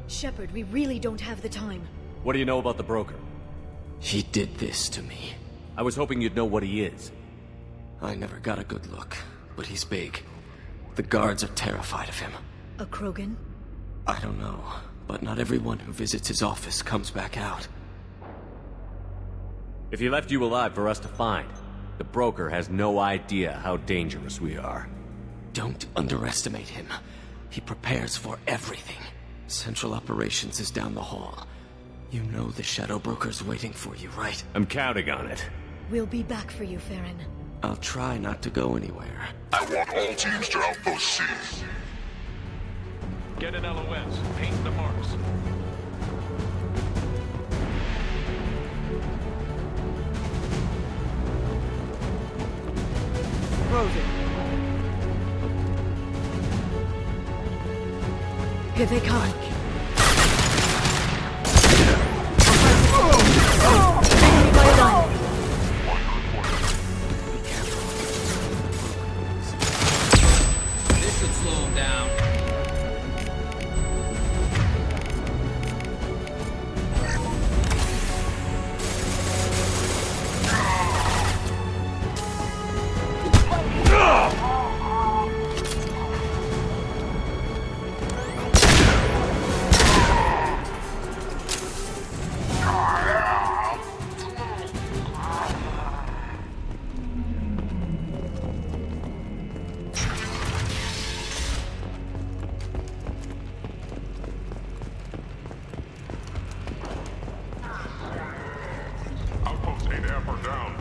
Shepard, we really don't have the time. What do you know about the broker? He did this to me. I was hoping you'd know what he is. I never got a good look, but he's big. The guards are terrified of him. A Krogan? I don't know, but not everyone who visits his office comes back out. If he left you alive for us to find, the broker has no idea how dangerous we are. Don't underestimate him. He prepares for everything. Central Operations is down the hall. You know the Shadow Broker's waiting for you, right? I'm counting on it. We'll be back for you, Farron. I'll try not to go anywhere. I want all teams to Outpost C. Get an LOS. Paint the marks. Close it. Here they come. This should slow him down. Outpost 8F are down.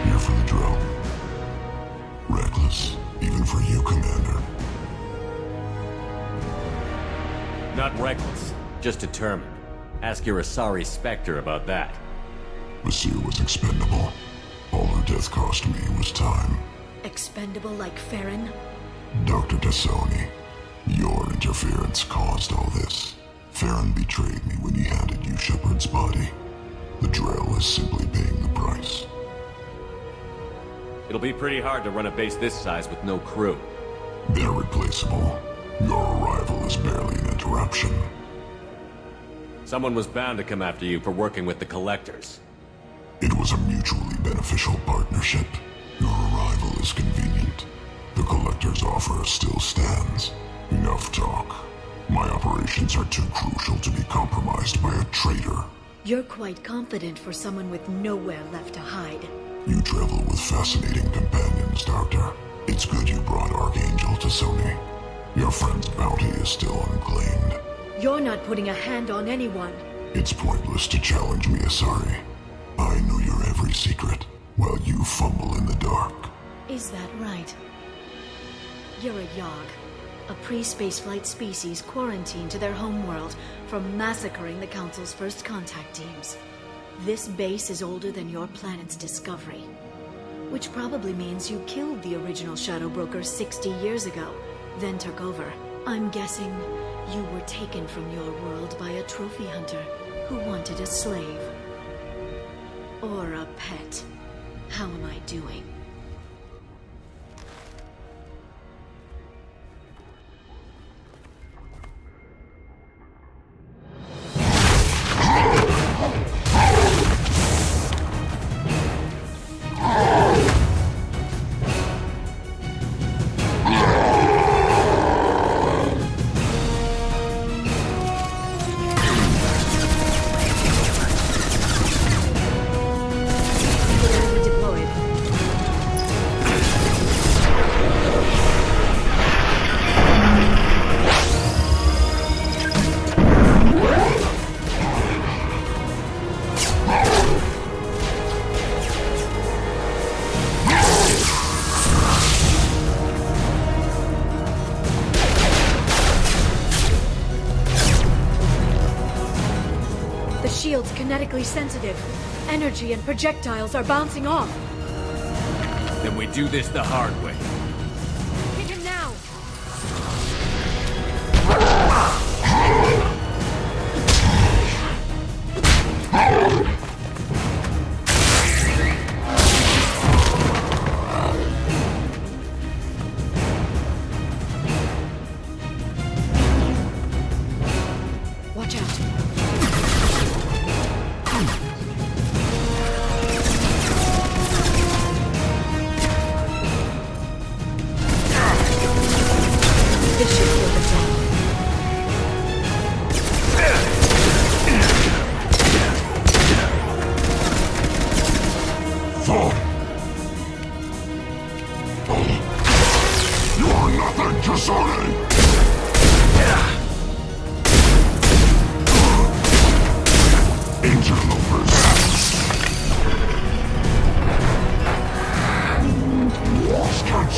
Here for the drill. Reckless, even for you, Commander. Not reckless, just determined. Ask your Asari Spectre about that. Monsieur was expendable. All her death cost me was time. Expendable like Farron? Dr. Tassoni, your interference caused all this. Farron betrayed me when he handed you Shepard's body. The drill is simply paying the price. It'll be pretty hard to run a base this size with no crew. They're replaceable. Your arrival is barely an interruption. Someone was bound to come after you for working with the Collectors. It was a mutually beneficial partnership. Your arrival is convenient. The Collector's offer still stands. Enough talk. My operations are too crucial to be compromised by a traitor. You're quite confident for someone with nowhere left to hide. You travel with fascinating companions, Doctor. It's good you brought Archangel to Sony. Your friend's bounty is still unclaimed. You're not putting a hand on anyone. It's pointless to challenge me, Asari. I know your every secret, while you fumble in the dark. Is that right? You're a Yogg. a pre-spaceflight species quarantined to their homeworld from massacring the Council's first contact teams. This base is older than your planet's discovery, which probably means you killed the original Shadow Broker 60 years ago, then took over. I'm guessing you were taken from your world by a trophy hunter who wanted a slave. Or a pet. How am I doing? Shield's kinetically sensitive. Energy and projectiles are bouncing off. Then we do this the hard way. Hit him now! Watch out. This should kill the dog. Fall. You're nothing to Sony! Interlopers. Start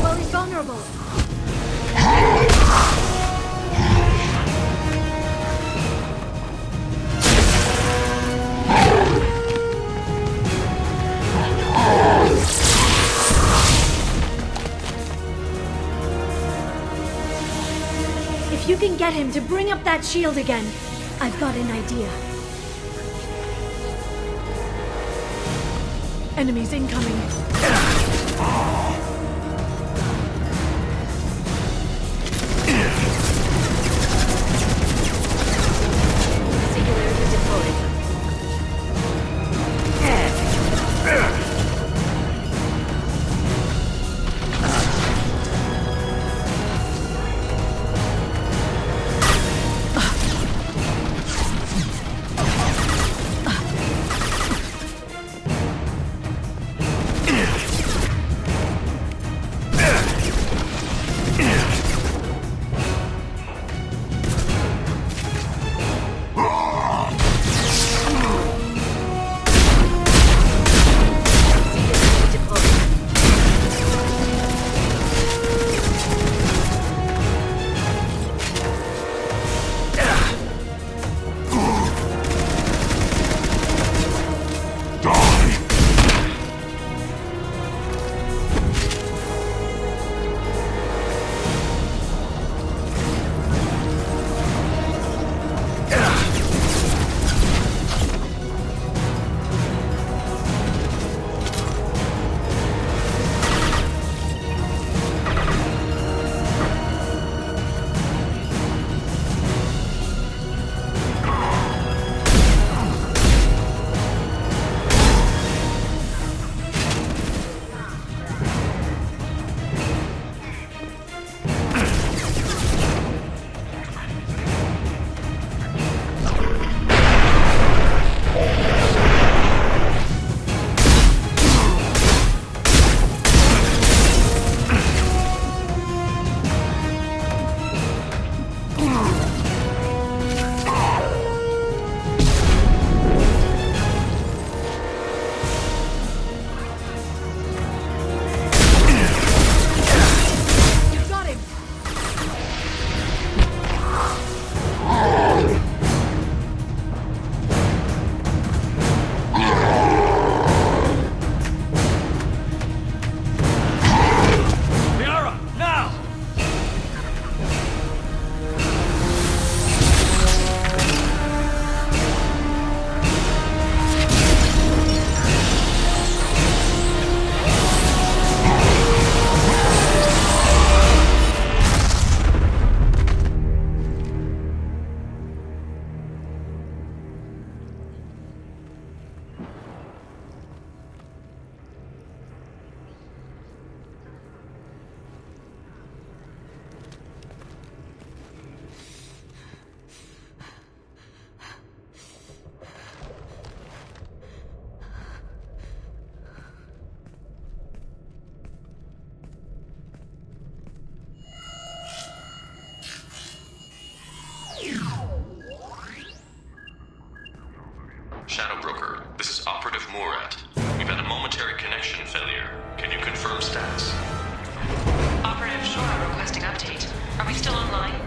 Well, he's vulnerable. If you can get him to bring up that shield again, I've got an idea. Enemies incoming. Singularity deployed. Connection failure. Can you confirm status? Operative Shora requesting update. Are we still online?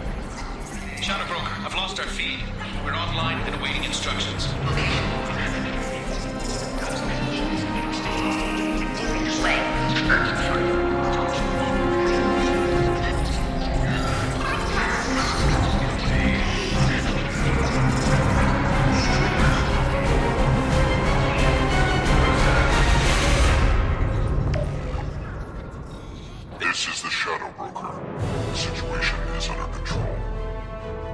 Shadow Broker, I've lost our feed. We're online and awaiting instructions. This is the Shadow Broker. The situation is under control.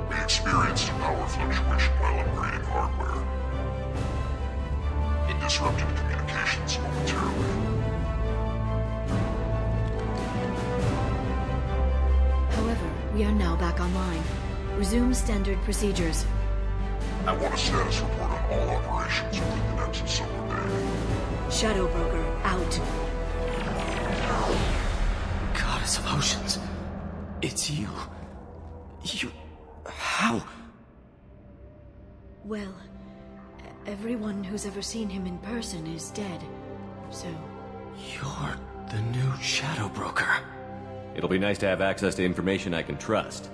We experienced a power fluctuation while upgrading hardware. It disrupted communications momentarily. However, we are now back online. Resume standard procedures. I want a status report on all operations within the Nexus Solar Bay. Shadow Broker, out. Goddess of Oceans. It's you. How? Well, everyone who's ever seen him in person is dead, so... You're the new Shadow Broker. It'll be nice to have access to information I can trust.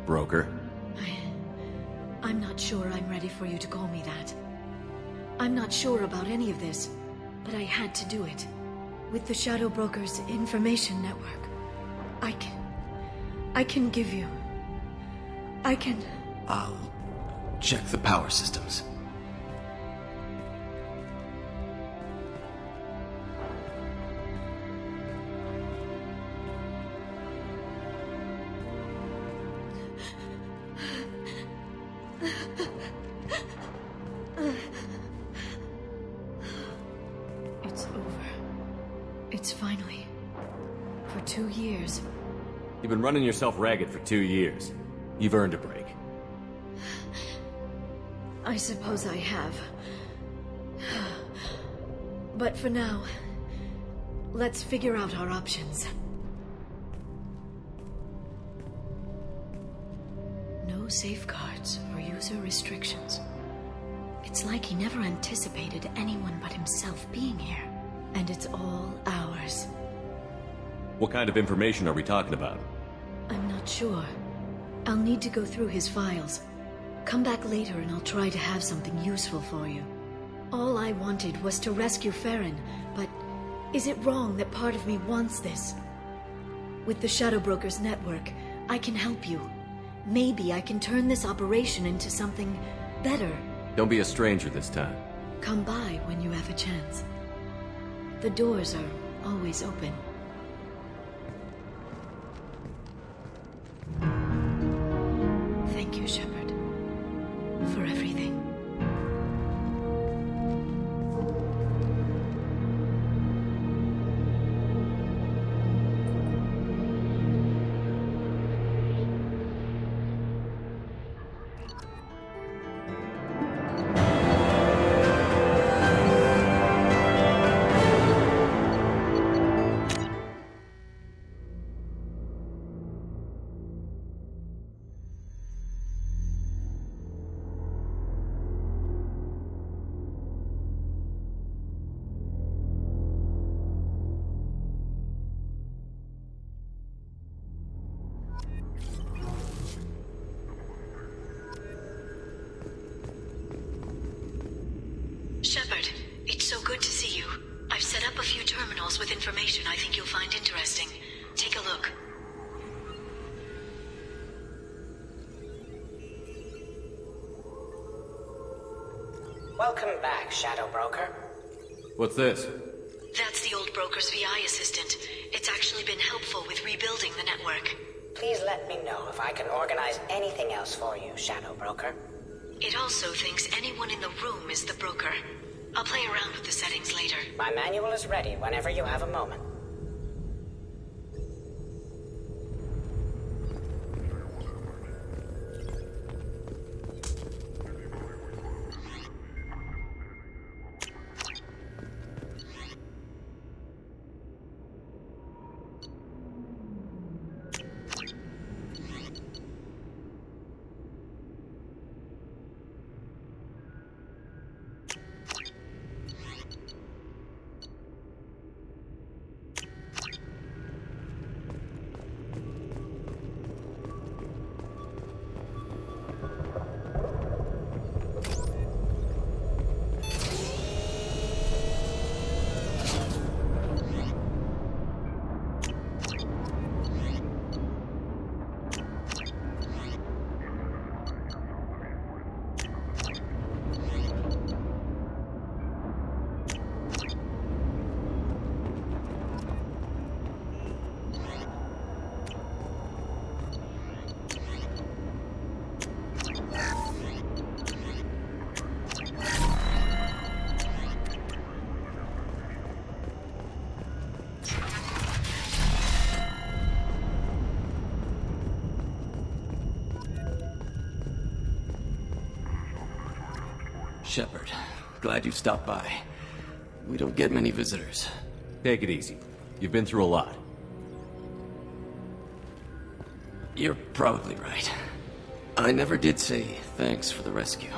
Broker. I'm not sure I'm ready for you to call me that. I'm not sure about any of this, but I had to do it. With the Shadow Broker's information network, I can give you... I'll check the power systems. It's over. It's finally... For 2 years. You've been running yourself ragged for 2 years. You've earned a break. I suppose I have. But for now, let's figure out our options. No safeguards or user restrictions. It's like he never anticipated anyone but himself being here. And it's all ours. What kind of information are we talking about? I'm not sure. I'll need to go through his files. Come back later and I'll try to have something useful for you. All I wanted was to rescue Farron, but is it wrong that part of me wants this? With the Shadow Broker's network, I can help you. Maybe I can turn this operation into something better. Don't be a stranger this time. Come by when you have a chance. The doors are always open. Thank you, Shepard, for everything. Shepard, it's so good to see you. I've set up a few terminals with information I think you'll find interesting. Take a look. Welcome back, Shadow Broker. What's this? That's the old broker's VI assistant. It's actually been helpful with rebuilding the network. Please let me know if I can organize anything else for you, Shadow Broker. It also thinks anyone in the room is the broker. I'll play around with the settings later. My manual is ready whenever you have a moment. Shepard, glad you stopped by. We don't get many visitors. Take it easy. You've been through a lot. You're probably right. I never did say thanks for the rescue.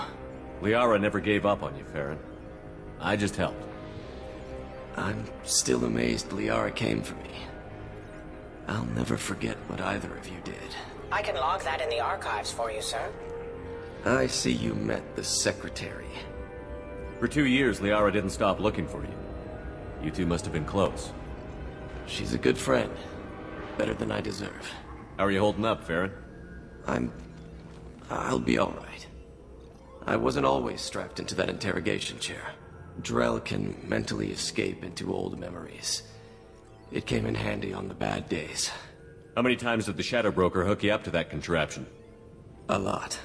Liara never gave up on you, Farron. I just helped. I'm still amazed Liara came for me. I'll never forget what either of you did. I can log that in the archives for you, sir. I see you met the Secretary. For 2 years, Liara didn't stop looking for you. You two must have been close. She's a good friend. Better than I deserve. How are you holding up, Farron? I'll be alright. I wasn't always strapped into that interrogation chair. Drell can mentally escape into old memories. It came in handy on the bad days. How many times did the Shadow Broker hook you up to that contraption? A lot.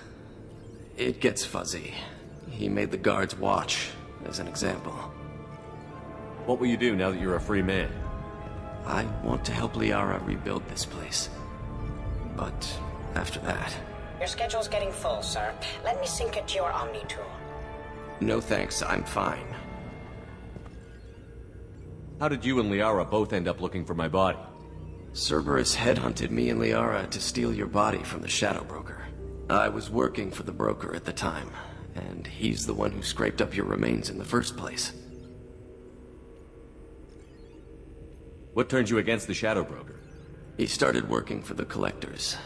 It gets fuzzy. He made the guards watch, as an example. What will you do now that you're a free man? I want to help Liara rebuild this place. But after that... Your schedule's getting full, sir. Let me sync it to your Omni tool. No thanks, I'm fine. How did you and Liara both end up looking for my body? Cerberus headhunted me and Liara to steal your body from the Shadow Broker. I was working for the broker at the time, and he's the one who scraped up your remains in the first place. What turned you against the Shadow Broker? He started working for the Collectors.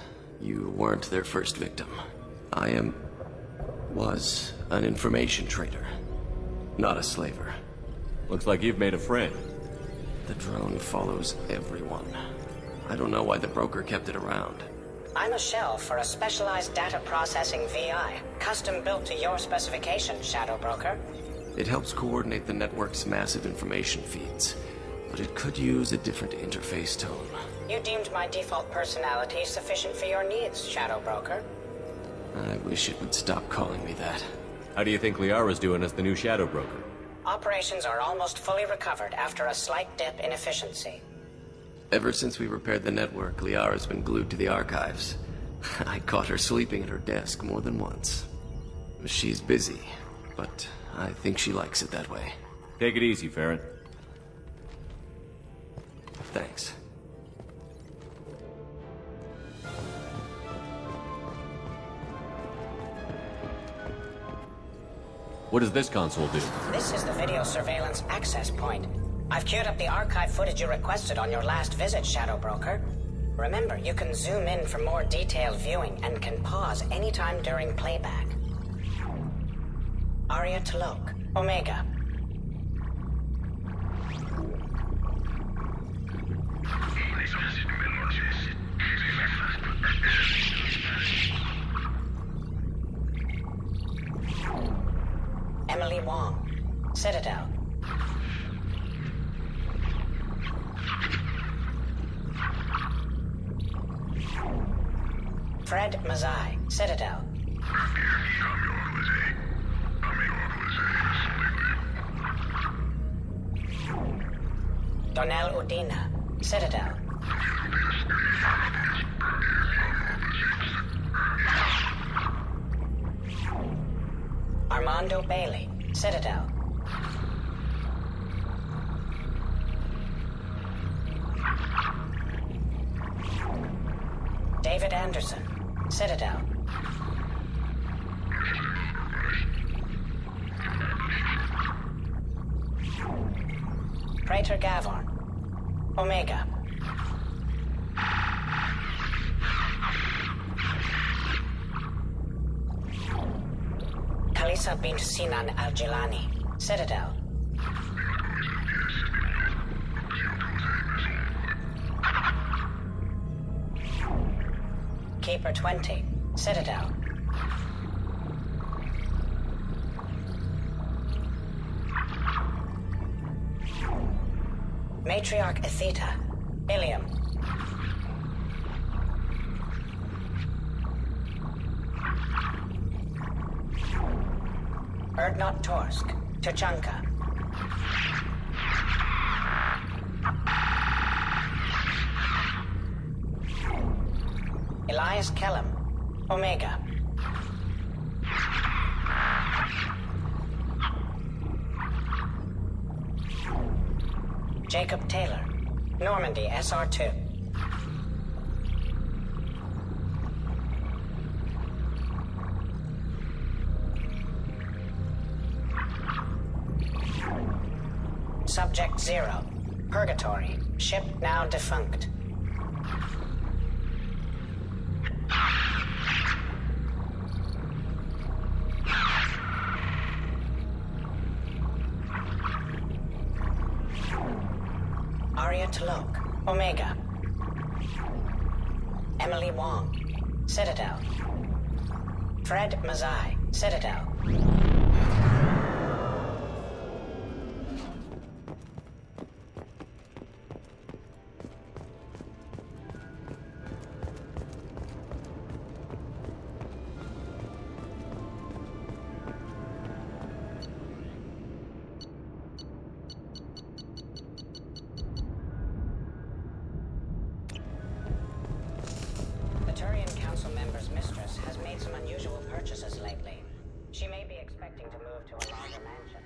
You weren't their first victim. I was an information trader, not a slaver. Looks like you've made a friend. The drone follows everyone. I don't know why the broker kept it around. I'm a shell for a specialized data processing VI, custom built to your specification, Shadow Broker. It helps coordinate the network's massive information feeds, but it could use a different interface tone. You deemed my default personality sufficient for your needs, Shadow Broker. I wish it would stop calling me that. How do you think Liara's doing as the new Shadow Broker? Operations are almost fully recovered after a slight dip in efficiency. Ever since we repaired the network, Liara's been glued to the archives. I caught her sleeping at her desk more than once. She's busy, but I think she likes it that way. Take it easy, Farron. Thanks. What does this console do? This is the video surveillance access point. I've queued up the archive footage you requested on your last visit, Shadow Broker. Remember, you can zoom in for more detailed viewing and can pause anytime during playback. Aria Talok, Omega. Emily Wong, Citadel. Fred Mazai, Citadel. Donnell Udina, Citadel. Armando Bailey, Citadel. David Anderson, Citadel. Praetor Gavorn, Omega. Kalisa bint Sinan Al-Jilani, Citadel. Keeper 20, Citadel. Matriarch Atheta, Ilium. Erdnot Torsk, Tuchanka. Elias Kellum, Omega. Jacob Taylor. Normandy, SR2. Subject 0. Purgatory. Ship now defunct. Arya Talok. Omega. Emily Wong. Citadel. Fred Mazai. Citadel. The Turian Council member's mistress has made some unusual purchases lately. She may be expecting to move to a larger mansion.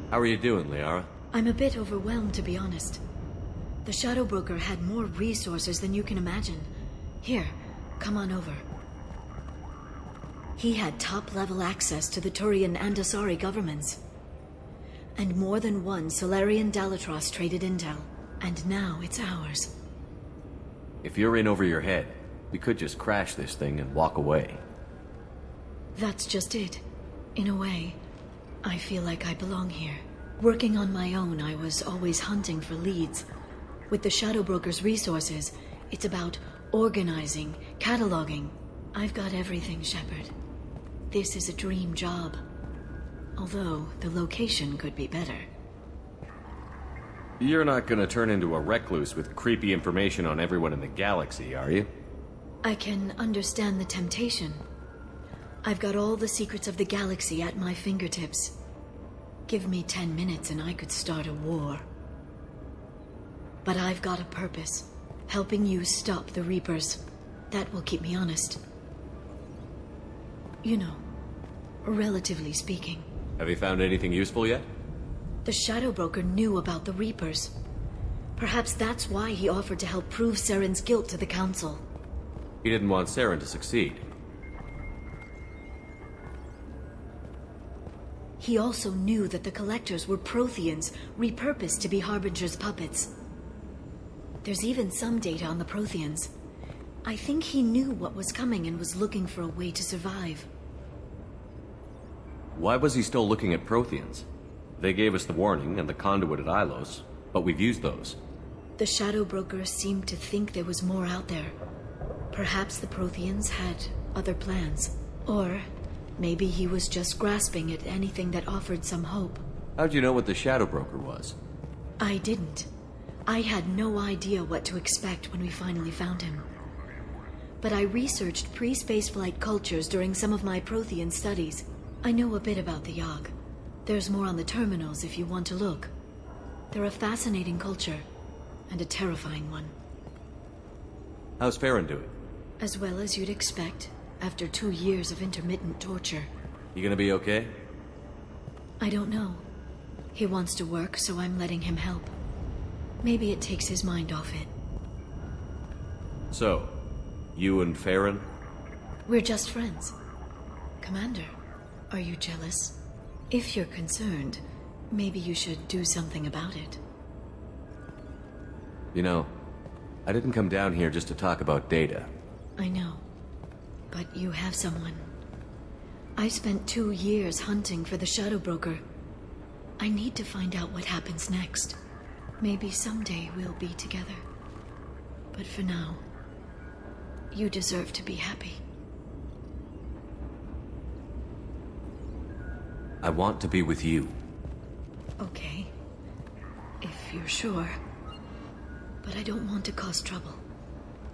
How are you doing, Liara? I'm a bit overwhelmed, to be honest. The Shadow Broker had more resources than you can imagine. Here, come on over. He had top-level access to the Turian and Asari governments. And more than one Solarian Dalatros traded intel. And now it's ours. If you're in over your head, we could just crash this thing and walk away. That's just it. In a way, I feel like I belong here. Working on my own, I was always hunting for leads. With the Shadow Broker's resources, it's about organizing, cataloging. I've got everything, Shepard. This is a dream job. Although, the location could be better. You're not gonna turn into a recluse with creepy information on everyone in the galaxy, are you? I can understand the temptation. I've got all the secrets of the galaxy at my fingertips. Give me 10 minutes and I could start a war. But I've got a purpose. Helping you stop the Reapers. That will keep me honest. You know, relatively speaking. Have you found anything useful yet? The Shadow Broker knew about the Reapers. Perhaps that's why he offered to help prove Saren's guilt to the Council. He didn't want Saren to succeed. He also knew that the Collectors were Protheans, repurposed to be Harbinger's puppets. There's even some data on the Protheans. I think he knew what was coming and was looking for a way to survive. Why was he still looking at Protheans? They gave us the warning and the conduit at Ilos, but we've used those. The Shadow Broker seemed to think there was more out there. Perhaps the Protheans had other plans. Or maybe he was just grasping at anything that offered some hope. How'd you know what the Shadow Broker was? I didn't. I had no idea what to expect when we finally found him. But I researched pre-spaceflight cultures during some of my Prothean studies. I know a bit about the Yogg. There's more on the terminals if you want to look. They're a fascinating culture, and a terrifying one. How's Farron doing? As well as you'd expect, after 2 years of intermittent torture. You gonna be okay? I don't know. He wants to work, so I'm letting him help. Maybe it takes his mind off it. So, you and Farron? We're just friends. Commander, are you jealous? If you're concerned, maybe you should do something about it. You know, I didn't come down here just to talk about data. I know. But you have someone. I spent 2 years hunting for the Shadow Broker. I need to find out what happens next. Maybe someday we'll be together. But for now, you deserve to be happy. I want to be with you. Okay. If you're sure. But I don't want to cause trouble.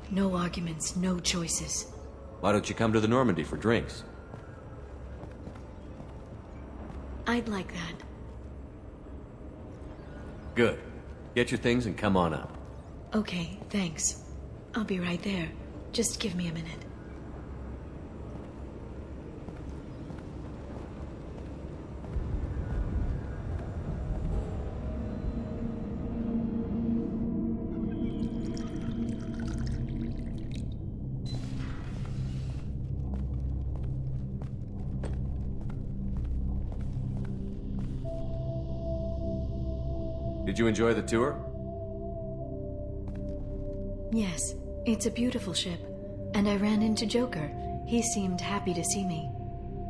No arguments, no choices. Why don't you come to the Normandy for drinks? I'd like that. Good. Get your things and come on up. Okay, thanks. I'll be right there. Just give me a minute. Did you enjoy the tour? Yes, it's a beautiful ship. And I ran into Joker. He seemed happy to see me.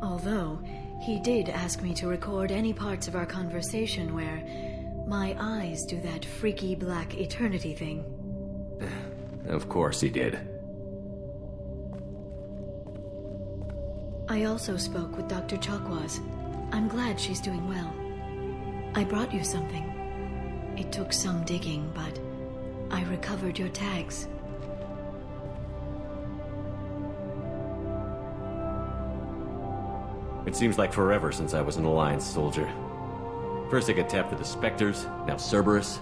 Although, he did ask me to record any parts of our conversation where my eyes do that freaky black eternity thing. Of course he did. I also spoke with Dr. Chakwas. I'm glad she's doing well. I brought you something. It took some digging, but I recovered your tags. It seems like forever since I was an Alliance soldier. First I got tapped for the Spectres, now Cerberus.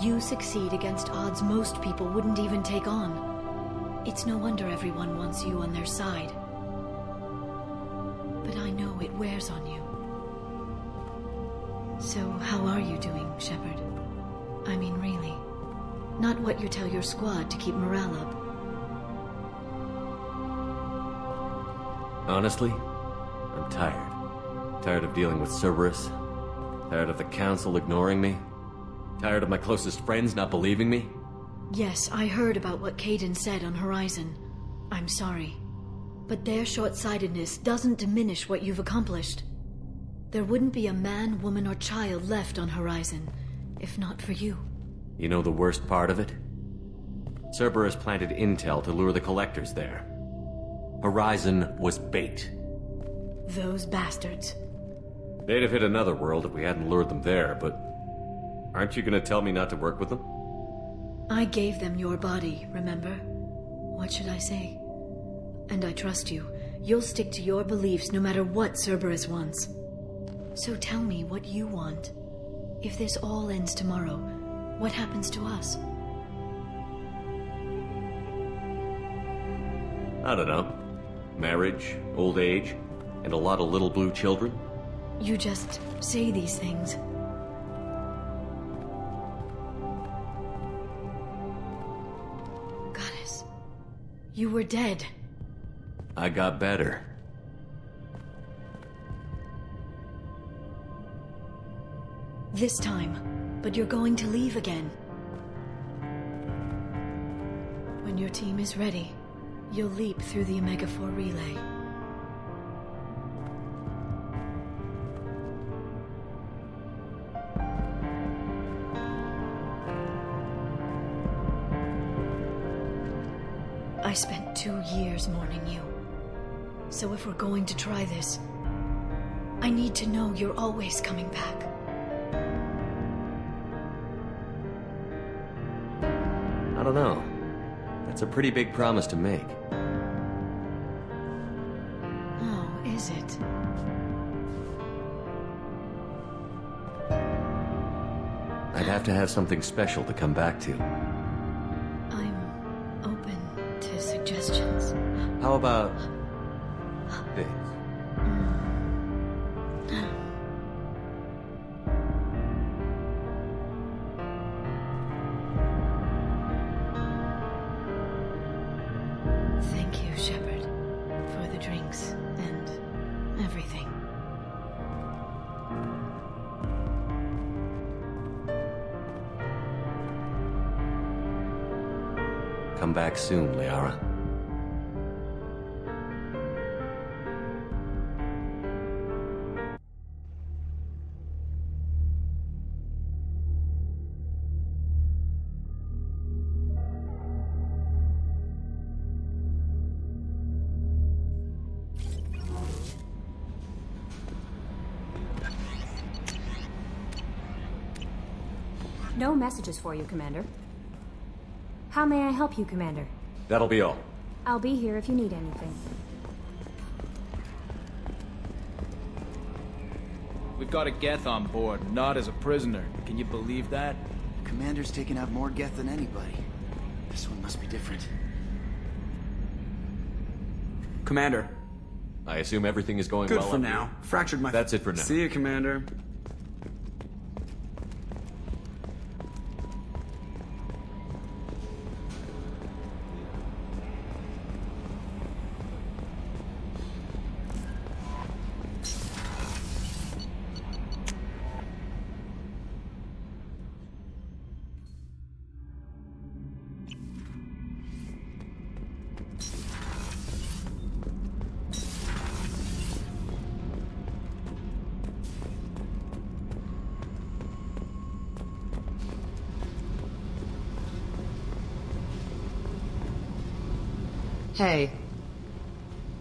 You succeed against odds most people wouldn't even take on. It's no wonder everyone wants you on their side. But I know it wears on you. So, how are you doing, Shepard? I mean, really. Not what you tell your squad to keep morale up. Honestly, I'm tired. Tired of dealing with Cerberus. Tired of the Council ignoring me. Tired of my closest friends not believing me. Yes, I heard about what Kaidan said on Horizon. I'm sorry. But their short-sightedness doesn't diminish what you've accomplished. There wouldn't be a man, woman, or child left on Horizon, if not for you. You know the worst part of it? Cerberus planted intel to lure the Collectors there. Horizon was bait. Those bastards. They'd have hit another world if we hadn't lured them there, but... aren't you gonna tell me not to work with them? I gave them your body, remember? What should I say? And I trust you. You'll stick to your beliefs no matter what Cerberus wants. So tell me what you want. If this all ends tomorrow, what happens to us? I don't know. Marriage, old age, and a lot of little blue children? You just say these things. Goddess, you were dead. I got better. This time, but you're going to leave again. When your team is ready, you'll leap through the Omega-4 relay. I spent 2 years mourning you. So if we're going to try this, I need to know you're always coming back. I don't know. That's a pretty big promise to make. Oh, is it? I'd have to have something special to come back to. I'm open to suggestions. How about this? Thank you, Shepard, for the drinks and everything. Come back soon, Liara. No messages for you, Commander. How may I help you, Commander? That'll be all. I'll be here if you need anything. We've got a Geth on board, not as a prisoner. Can you believe that? Commander's taken out more Geth than anybody. This one must be different. Commander. I assume everything is going Good well for up now. here? Fractured my... That's it for now. See you, Commander. Hey,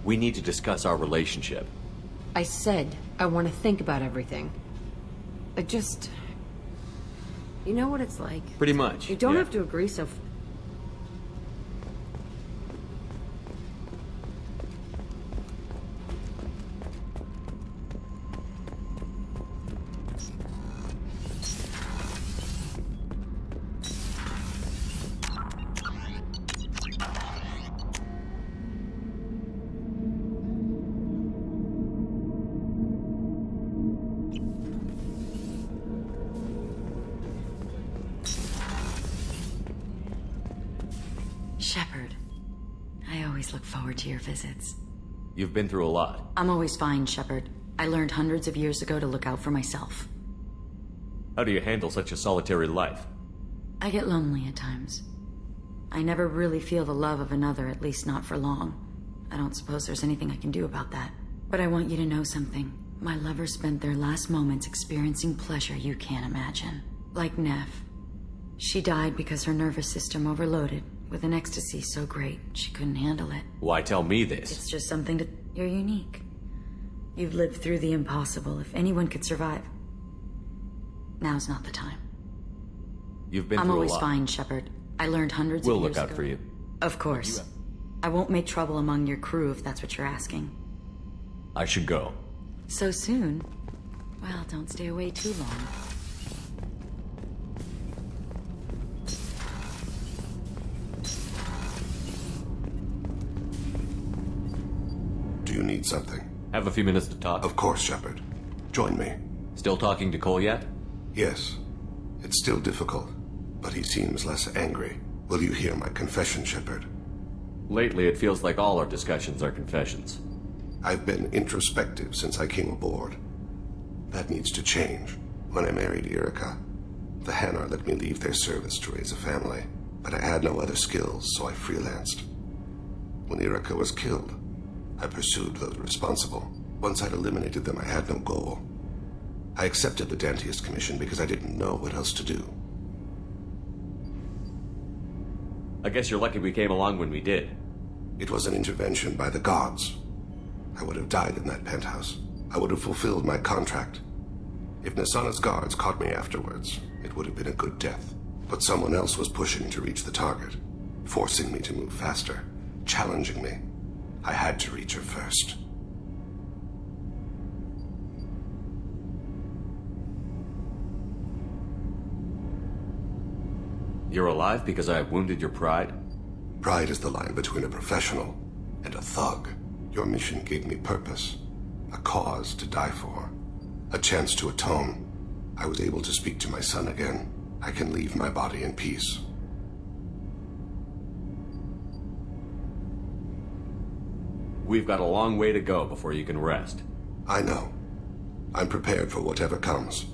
We need to discuss our relationship. I said I want to think about everything. I just... You know what it's like? Pretty much. You don't yeah. have to agree so... Shepard, I always look forward to your visits. You've been through a lot. I'm always fine, Shepard. I learned hundreds of years ago to look out for myself. How do you handle such a solitary life? I get lonely at times. I never really feel the love of another, at least not for long. I don't suppose there's anything I can do about that. But I want you to know something. My lovers spent their last moments experiencing pleasure you can't imagine. Like Neff. She died because her nervous system overloaded with an ecstasy so great she couldn't handle it. Why tell me this? It's just something to... You're unique. You've lived through the impossible. If anyone could survive, now's not the time. You've been I'm through a always lot. fine, Shepard. I learned hundreds We'll of years look out ago. for you. Of course. I won't make trouble among your crew if that's what you're asking. I should go. So soon? Well, don't stay away too long. Do you need something? Have a few minutes to talk? Of course, Shepard. Join me. Still talking to Cole yet? Yes. It's still difficult, but he seems less angry. Will you hear my confession, Shepard? Lately, it feels like all our discussions are confessions. I've been introspective since I came aboard. That needs to change. When I married Erica, the Hanar let me leave their service to raise a family, but I had no other skills, so I freelanced. When Erica was killed, I pursued those responsible. Once I'd eliminated them, I had no goal. I accepted the Dantiest Commission because I didn't know what else to do. I guess you're lucky we came along when we did. It was an intervention by the gods. I would have died in that penthouse. I would have fulfilled my contract. If Nasana's guards caught me afterwards, it would have been a good death. But someone else was pushing to reach the target, forcing me to move faster, challenging me. I had to reach her first. You're alive because I wounded your pride? Pride is the line between a professional and a thug. Your mission gave me purpose, a cause to die for, a chance to atone. I was able to speak to my son again. I can leave my body in peace. We've got a long way to go before you can rest. I know. I'm prepared for whatever comes.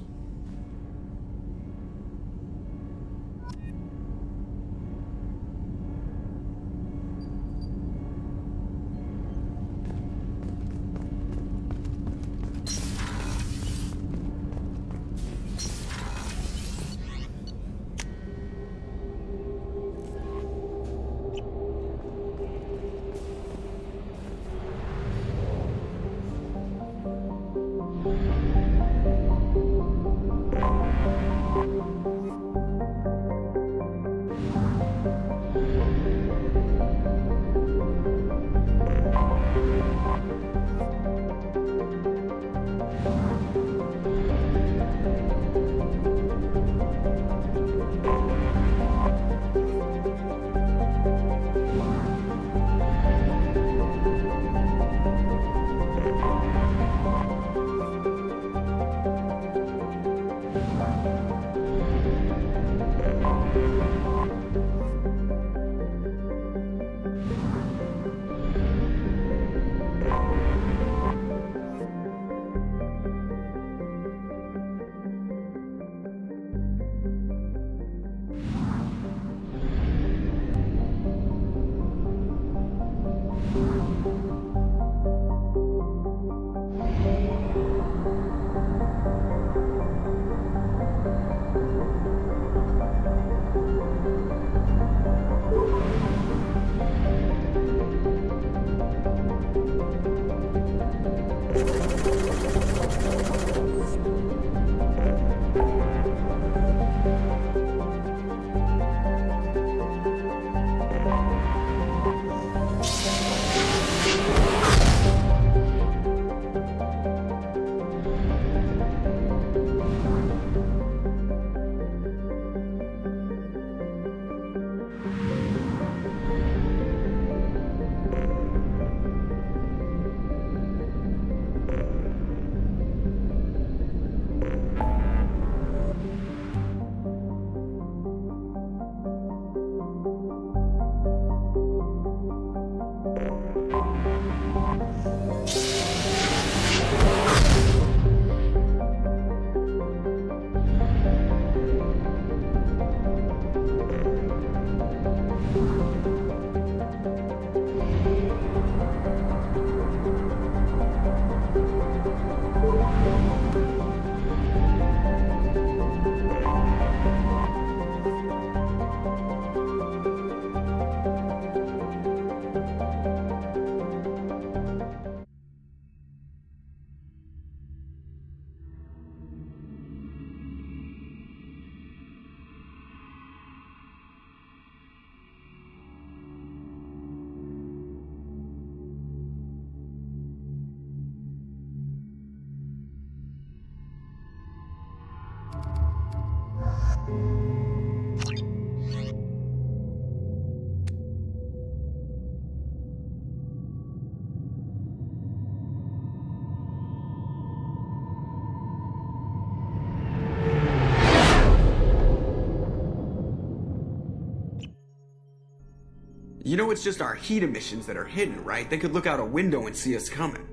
You know it's just our heat emissions that are hidden, right? They could look out a window and see us coming.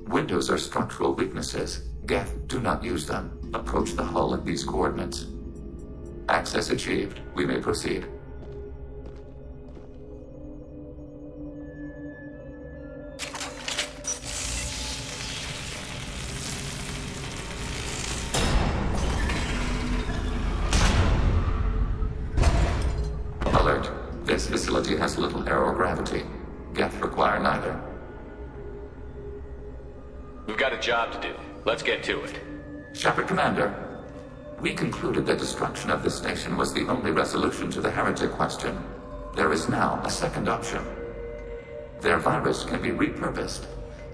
Windows are structural weaknesses. Geth, do not use them. Approach the hull at these coordinates. Access achieved. We may proceed. Alert. This facility has little aerogravity. Geth require neither. We've got a job to do. Let's get to it. Shepard Commander, we concluded that destruction of this station was the only resolution to the heretic question. There is now a second option. Their virus can be repurposed.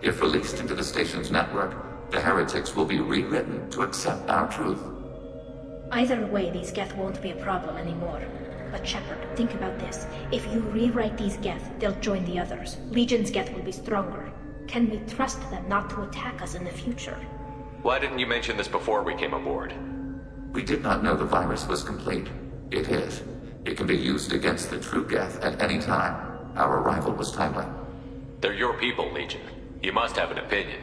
If released into the station's network, the heretics will be rewritten to accept our truth. Either way, these Geth won't be a problem anymore. But Shepard, think about this. If you rewrite these Geth, they'll join the others. Legion's Geth will be stronger. Can we trust them not to attack us in the future? Why didn't you mention this before we came aboard? We did not know the virus was complete. It is. It can be used against the true Geth at any time. Our arrival was timely. They're your people, Legion. You must have an opinion.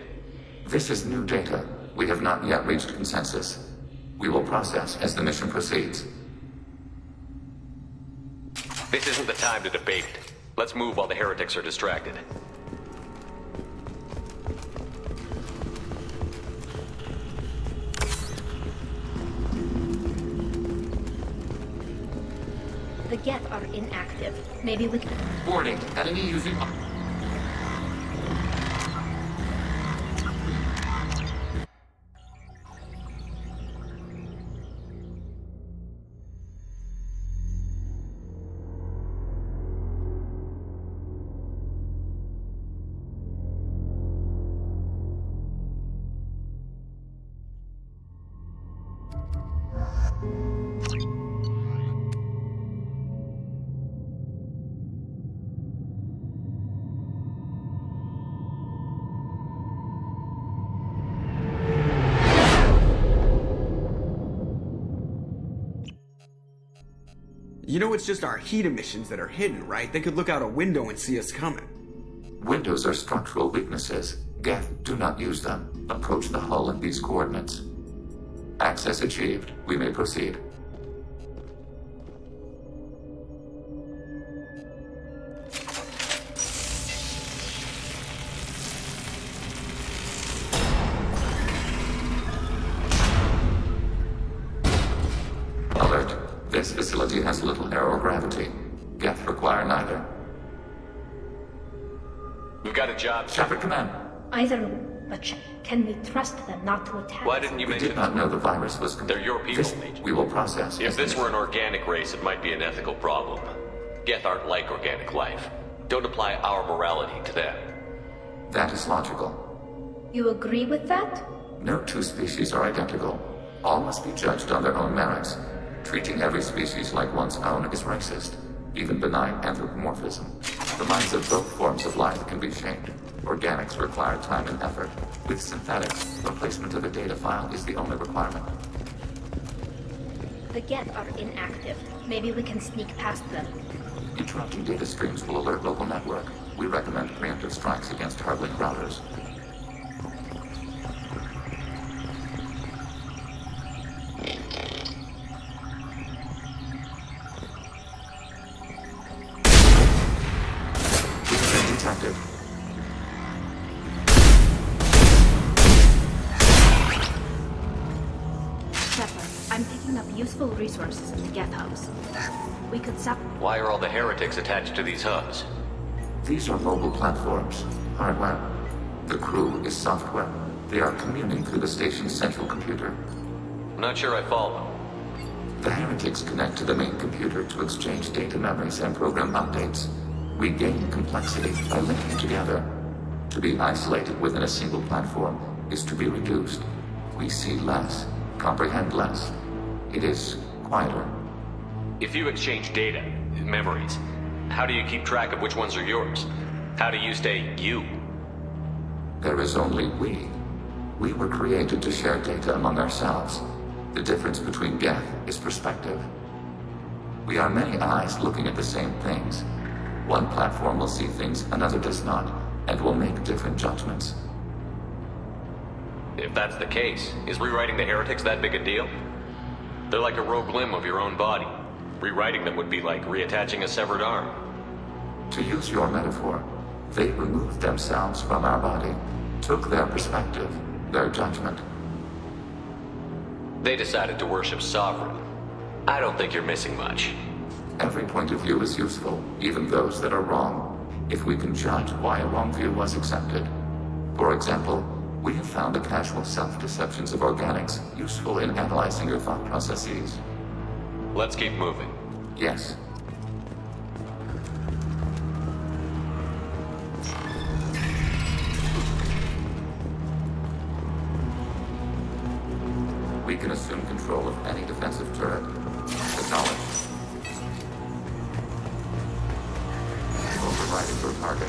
This is new data. We have not yet reached consensus. We will process as the mission proceeds. This isn't the time to debate it. Let's move while the heretics are distracted. The Geth are inactive. Maybe we can... Boarding. Enemy using... You know it's just our heat emissions that are hidden, right? They could look out a window and see us coming. Windows are structural weaknesses. Geth, do not use them. Approach the hull at these coordinates. Access achieved. We may proceed. Alert. This facility has little aerogravity. Geth require neither. We've got a job. Shepard Command. Either... But can we trust them not to attack Why us? didn't you We mention did not know the virus was... They're your people, This we will process. If this were an organic race, it might be an ethical problem. Geth aren't like organic life. Don't apply our morality to them. That is logical. You agree with that? No two species are identical. All must be judged on their own merits. Treating every species like one's own is racist. Even benign anthropomorphism. The minds of both forms of life can be shamed. Organics require time and effort. With synthetics, replacement of a data file is the only requirement. The Geth are inactive. Maybe we can sneak past them. Interrupting data streams will alert local network. We recommend preemptive strikes against hard-link routers. Detected. Shepard, I'm picking up useful resources in the Geth hubs. We could stop... Why are all the heretics attached to these hubs? These are mobile platforms. Hardware. The crew is software. They are communing through the station's central computer. I'm not sure I follow. The heretics connect to the main computer to exchange data memories and program updates. We gain complexity by linking together. To be isolated within a single platform is to be reduced. We see less, comprehend less. It is quieter. If you exchange data, memories, how do you keep track of which ones are yours? How do you stay you? There is only we. We were created to share data among ourselves. The difference between Geth is perspective. We are many eyes looking at the same things. One platform will see things another does not, and will make different judgments. If that's the case, is rewriting the heretics that big a deal? They're like a rogue limb of your own body. Rewriting them would be like reattaching a severed arm. To use your metaphor, they removed themselves from our body, took their perspective, their judgment. They decided to worship Sovereign. I don't think you're missing much. Every point of view is useful, even those that are wrong, if we can judge why a wrong view was accepted. For example, we have found the casual self-deceptions of organics useful in analyzing your thought processes. Let's keep moving. Yes. We can assume control of any defensive turret. Acknowledge. Overriding your target.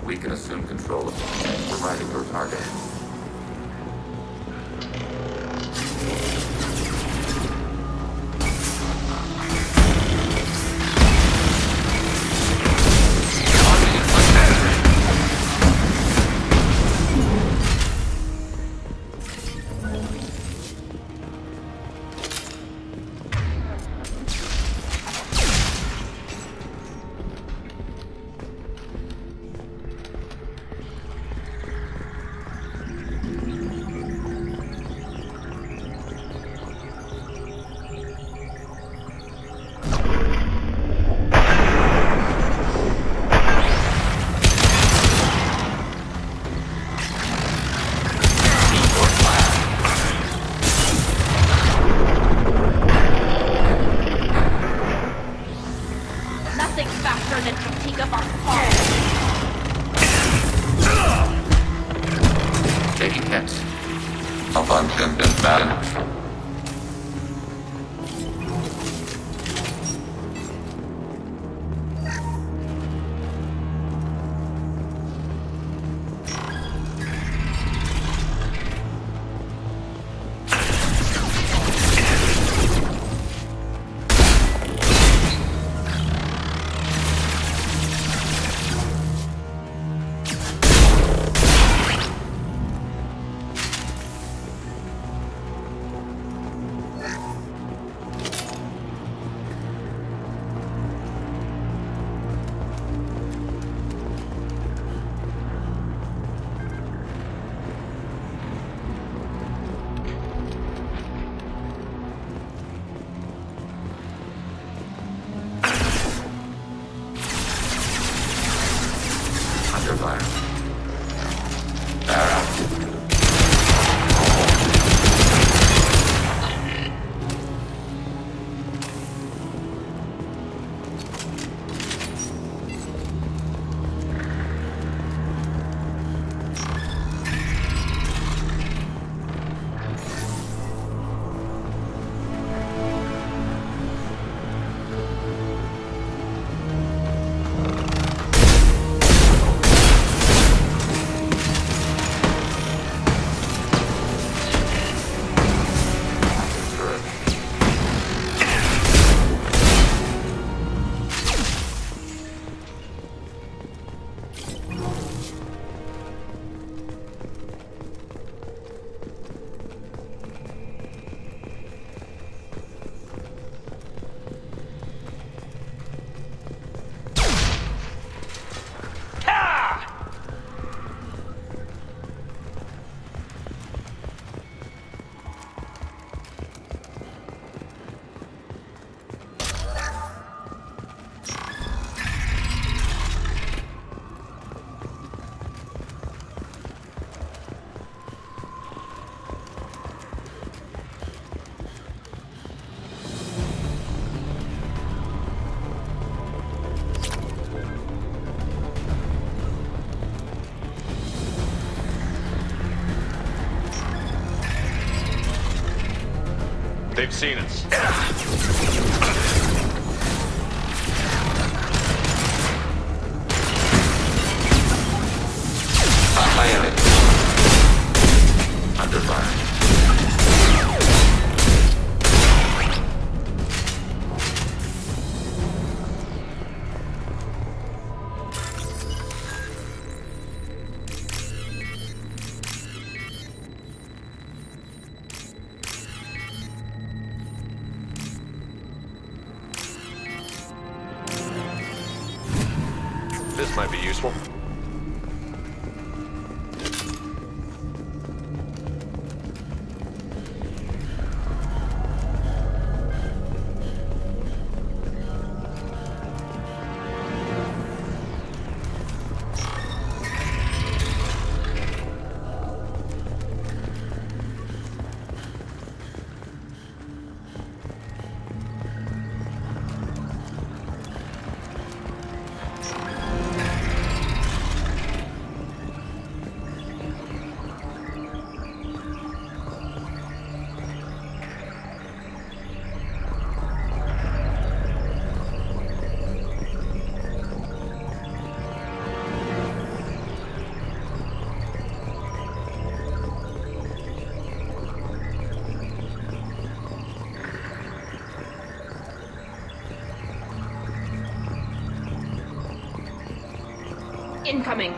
We can assume control of overriding your target. Taking hits. Malfunction imbalance. Under fire. They've seen us. Under fire. This might be useful. Incoming.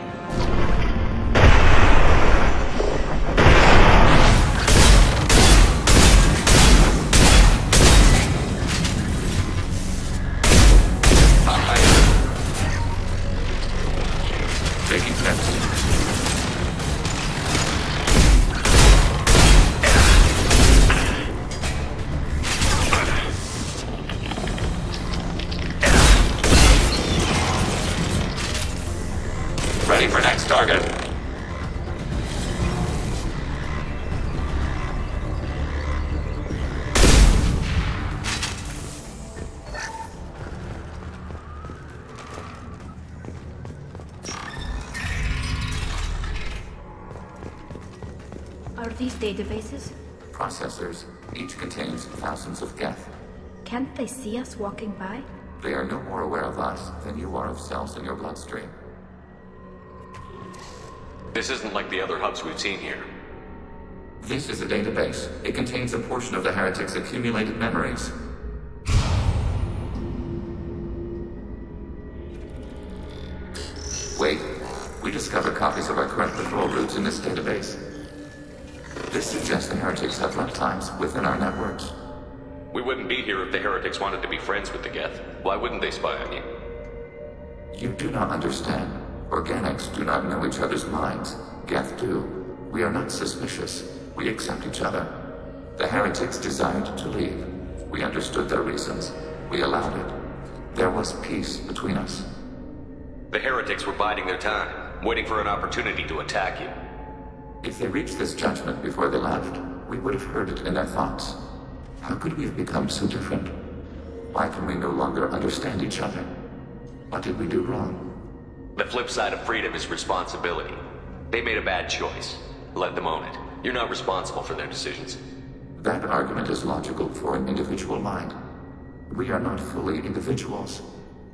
Taking steps. Ready for next target. Are these databases? Processors. Each contains thousands of geth. Can't they see us walking by? They are no more aware of us than you are of cells in your bloodstream. This isn't like the other hubs we've seen here. This is a database. It contains a portion of the heretics' accumulated memories. Wait. We discovered copies of our current patrol routes in this database. This suggests the heretics have lifetimes within our networks. We wouldn't be here if the heretics wanted to be friends with the Geth. Why wouldn't they spy on you? You do not understand. Organics do not know each other's minds. Geth do. We are not suspicious. We accept each other. The heretics desired to leave. We understood their reasons. We allowed it. There was peace between us. The heretics were biding their time, waiting for an opportunity to attack you. If they reached this judgment before they left, we would have heard it in their thoughts. How could we have become so different? Why can we no longer understand each other? What did we do wrong? The flip side of freedom is responsibility. They made a bad choice. Let them own it. You're not responsible for their decisions. That argument is logical for an individual mind. We are not fully individuals.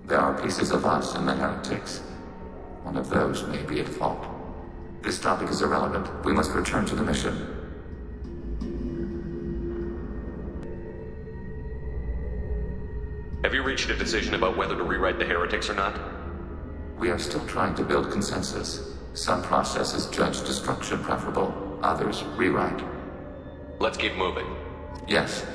There are pieces of us in the heretics. One of those may be at fault. This topic is irrelevant. We must return to the mission. Have you reached a decision about whether to rewrite the heretics or not? We are still trying to build consensus. Some processes judge destruction preferable, others rewrite. Let's keep moving. Yes.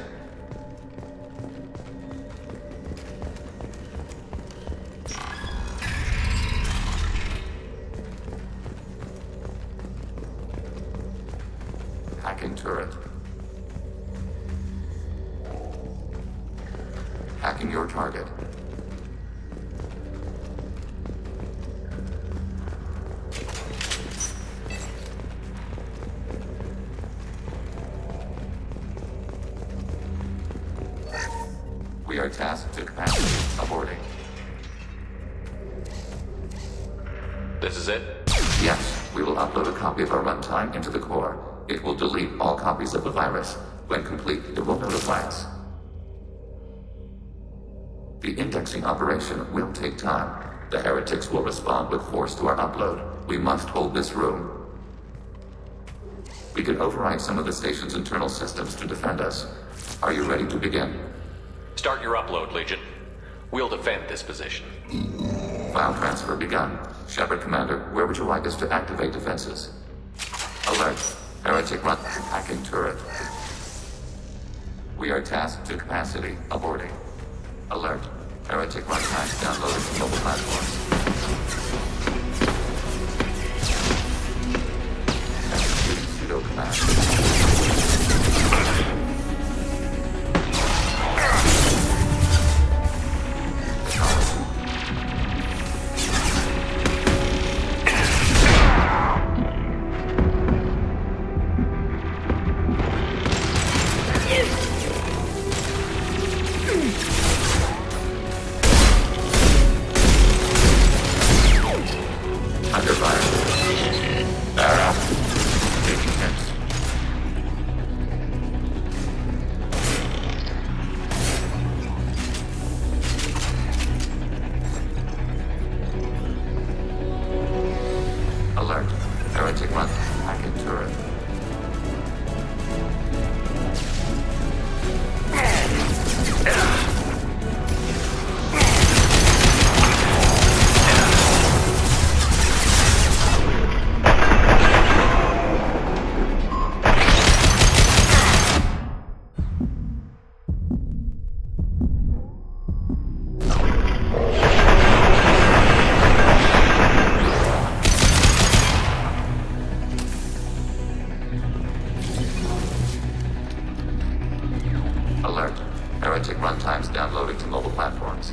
Hacking turret. Hacking your target. We are tasked to capacity aborting. This is it? Yes, we will upload a copy of our runtime into the core. It will delete all copies of the virus. When complete, it will notify us. The indexing operation will take time. The heretics will respond with force to our upload. We must hold this room. We can override some of the station's internal systems to defend us. Are you ready to begin? Start your upload, Legion. We'll defend this position. File transfer begun. Shepard Commander, where would you like us to activate defenses? Alert. Heretic run hacking turret. We are tasked to capacity. Aborting. Alert. Heretic runtimes downloaded to mobile platforms. Executing pseudo command. Under fire. Barra. Taking hits. Alert. Heretic run. Hacking turret. Alert. Heretic runtimes downloading to mobile platforms.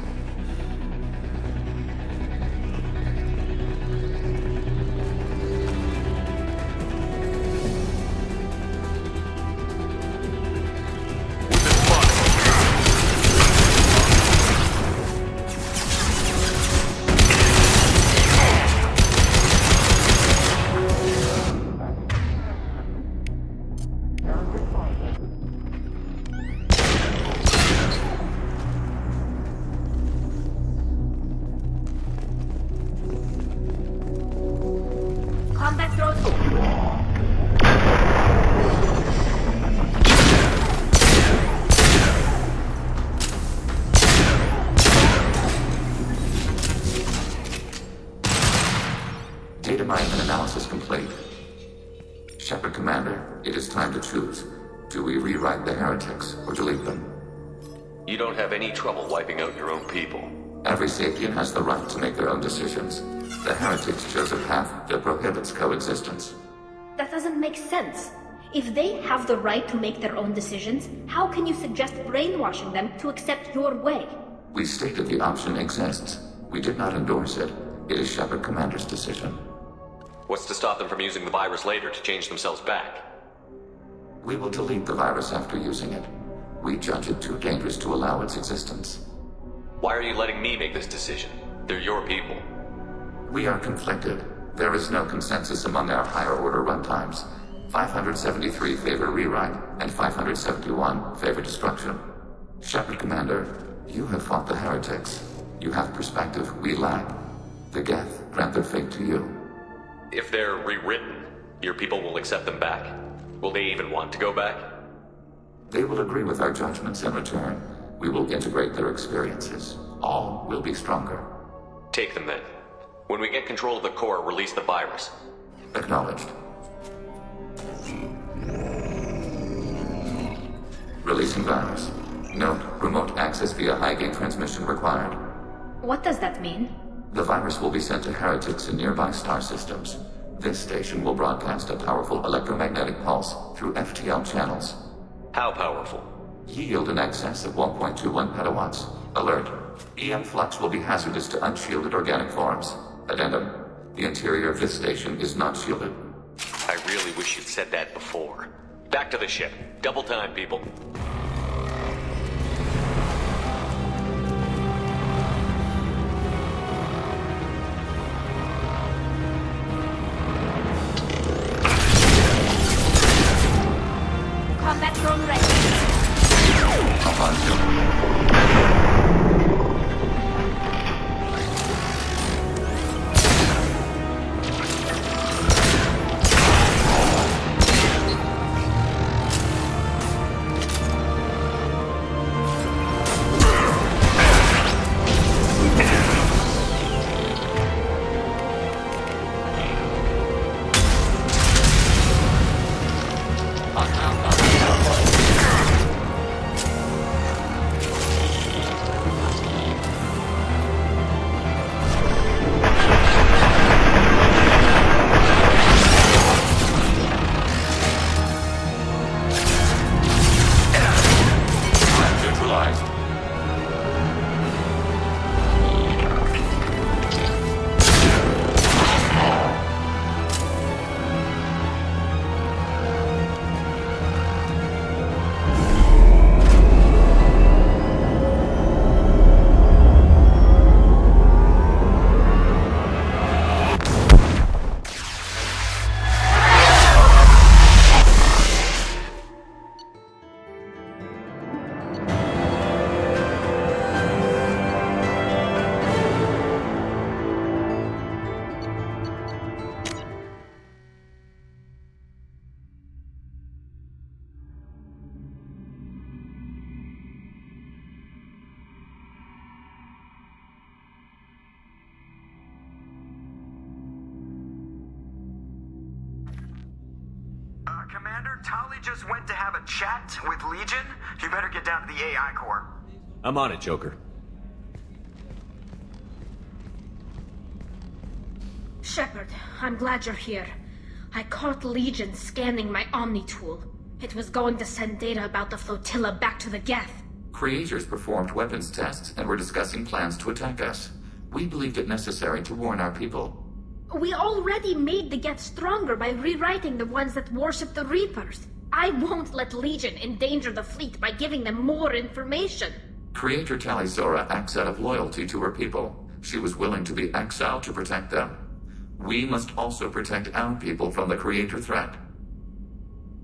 Combat drones. Data mining and analysis complete. Shepard Commander, it is time to choose. Do we rewrite the heretics or delete them? You don't have any trouble wiping out your own people. Every sapient has the right to make their own decisions. The heretics chose a path that prohibits coexistence. That doesn't make sense. If they have the right to make their own decisions, how can you suggest brainwashing them to accept your way? We stated the option exists. We did not endorse it. It is Shepard Commander's decision. What's to stop them from using the virus later to change themselves back? We will delete the virus after using it. We judge it too dangerous to allow its existence. Why are you letting me make this decision? They're your people. We are conflicted. There is no consensus among our higher order runtimes. 573 favor rewrite, and 571 favor destruction. Shepard Commander, you have fought the heretics. You have perspective we lack. The Geth grant their fate to you. If they're rewritten, your people will accept them back? Will they even want to go back? They will agree with our judgments in return. We will integrate their experiences. All will be stronger. Take them then. When we get control of the core, release the virus. Acknowledged. Releasing virus. Note, remote access via high-gain transmission required. What does that mean? The virus will be sent to heretics in nearby star systems. This station will broadcast a powerful electromagnetic pulse through FTL channels. How powerful? Yield in excess of 1.21 petawatts. Alert. EM flux will be hazardous to unshielded organic forms. Addendum. The interior of this station is not shielded. I really wish you'd said that before. Back to the ship. Double time, people. Combat drone ready. Commander, Tali just went to have a chat with Legion. You better get down to the AI core. I'm on it, Joker. Shepard, I'm glad you're here. I caught Legion scanning my Omni tool. It was going to send data about the flotilla back to the Geth. Creators performed weapons tests and were discussing plans to attack us. We believed it necessary to warn our people. We already made the Geth stronger by rewriting the ones that worship the Reapers. I won't let Legion endanger the fleet by giving them more information. Creator Talizora acts out of loyalty to her people. She was willing to be exiled to protect them. We must also protect our people from the Creator threat.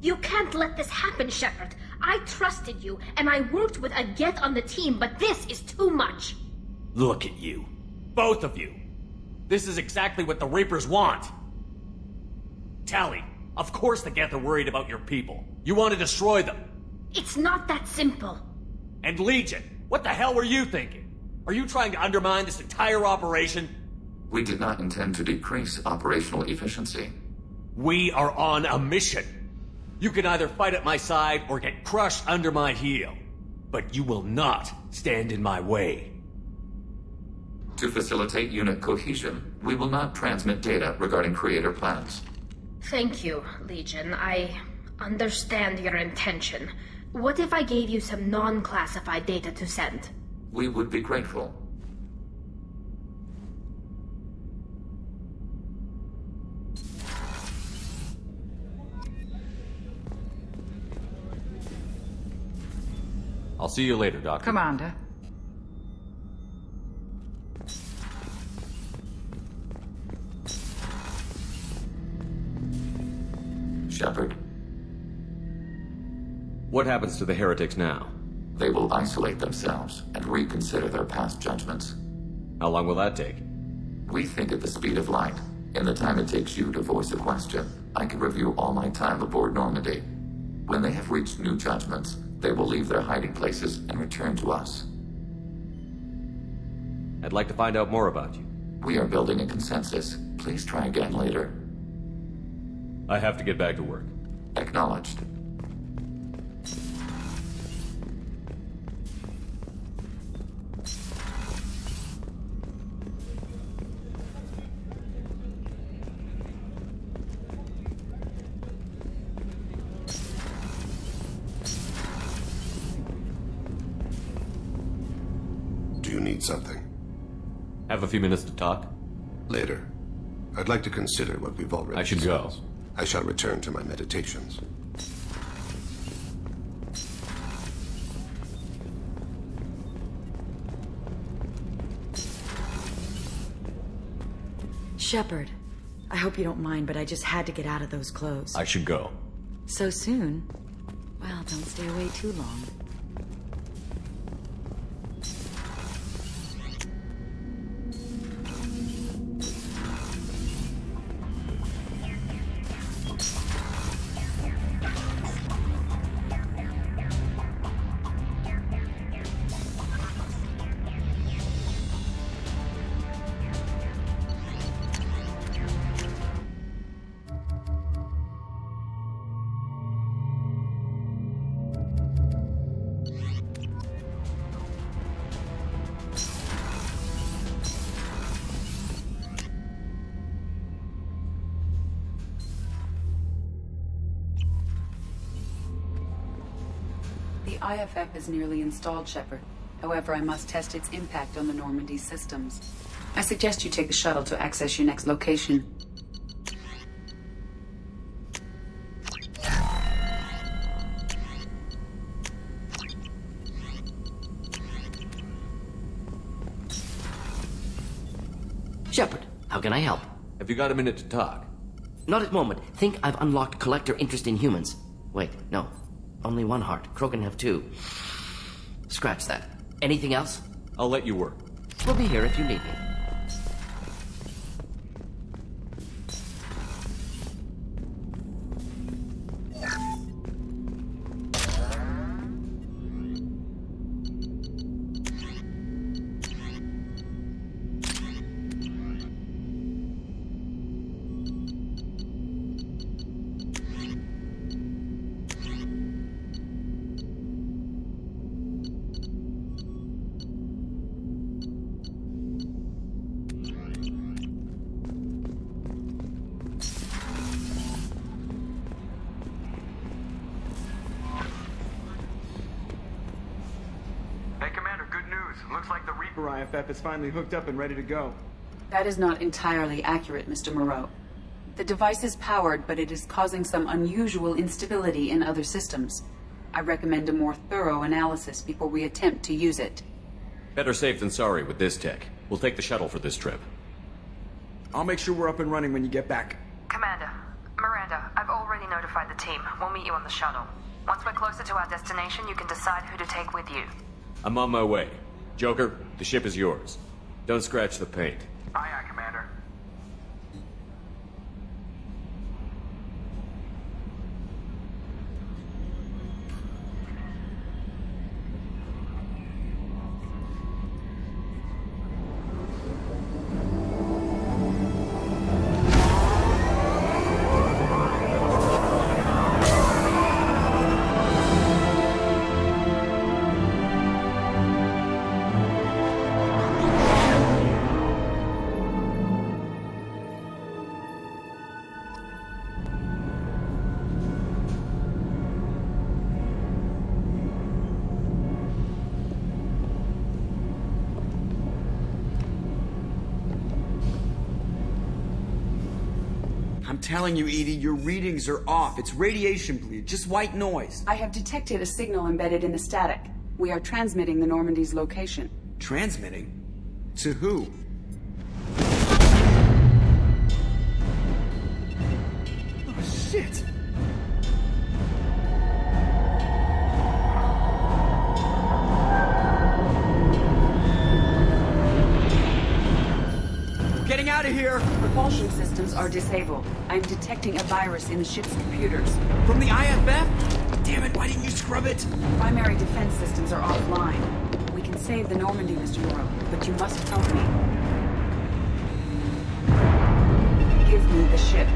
You can't let this happen, Shepard. I trusted you, and I worked with a Geth on the team, but this is too much. Look at you. Both of you. This is exactly what the Reapers want. Tali, of course the Geth are worried about your people. You want to destroy them. It's not that simple. And Legion, what the hell were you thinking? Are you trying to undermine this entire operation? We did not intend to decrease operational efficiency. We are on a mission. You can either fight at my side or get crushed under my heel. But you will not stand in my way. To facilitate unit cohesion, we will not transmit data regarding Creator plans. Thank you, Legion. I understand your intention. What if I gave you some non-classified data to send? We would be grateful. I'll see you later, Doctor. Commander. Shepard. What happens to the heretics now? They will isolate themselves and reconsider their past judgments. How long will that take? We think at the speed of light. In the time it takes you to voice a question, I can review all my time aboard Normandy. When they have reached new judgments, they will leave their hiding places and return to us. I'd like to find out more about you. We are building a consensus. Please try again later. I have to get back to work. Acknowledged. Do you need something? Have a few minutes to talk? Later. I'd like to consider what we've already I should discussed. go. I shall return to my meditations. Shepard, I hope you don't mind, but I just had to get out of those clothes. I should go. So soon? Well, don't stay away too long. The IFF is nearly installed, Shepard. However, I must test its impact on the Normandy systems. I suggest you take the shuttle to access your next location. Shepard, how can I help? Have you got a minute to talk? Not at the moment. Think I've unlocked collector interest in humans. Wait, no. Only one heart. Crow can have two. Scratch that. Anything else? I'll let you work. We'll be here if you need me. IFF is finally hooked up and ready to go. That is not entirely accurate, Mr. Moreau. The device is powered, but it is causing some unusual instability in other systems. I recommend a more thorough analysis before we attempt to use it. Better safe than sorry with this tech. We'll take the shuttle for this trip. I'll make sure we're up and running when you get back. Commander, Miranda, I've already notified the team. We'll meet you on the shuttle. Once we're closer to our destination, you can decide who to take with you. I'm on my way. Joker, the ship is yours. Don't scratch the paint. Aye, aye, Commander. I'm telling you, Edie, your readings are off. It's radiation bleed, just white noise. I have detected a signal embedded in the static. We are transmitting the Normandy's location. Transmitting? To who? Oh, shit! Getting out of here! Propulsion systems are disabled. I'm detecting a virus in the ship's computers. From the IFF? Damn it, why didn't you scrub it? Primary defense systems are offline. We can save the Normandy, Mr. Moreau, but you must help me. Give me the ship.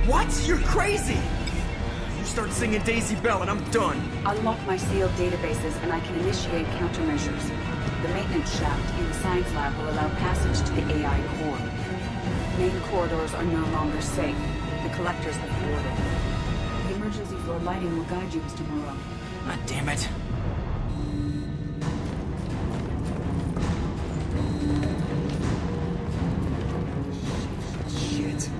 What? You're crazy! You start singing Daisy Bell and I'm done. Unlock my sealed databases and I can initiate countermeasures. The maintenance shaft in the science lab will allow passage to the AI core. Main corridors are no longer safe. The collectors have boarded. The emergency floor lighting will guide you, Mr. Moreau. God damn it. Shit.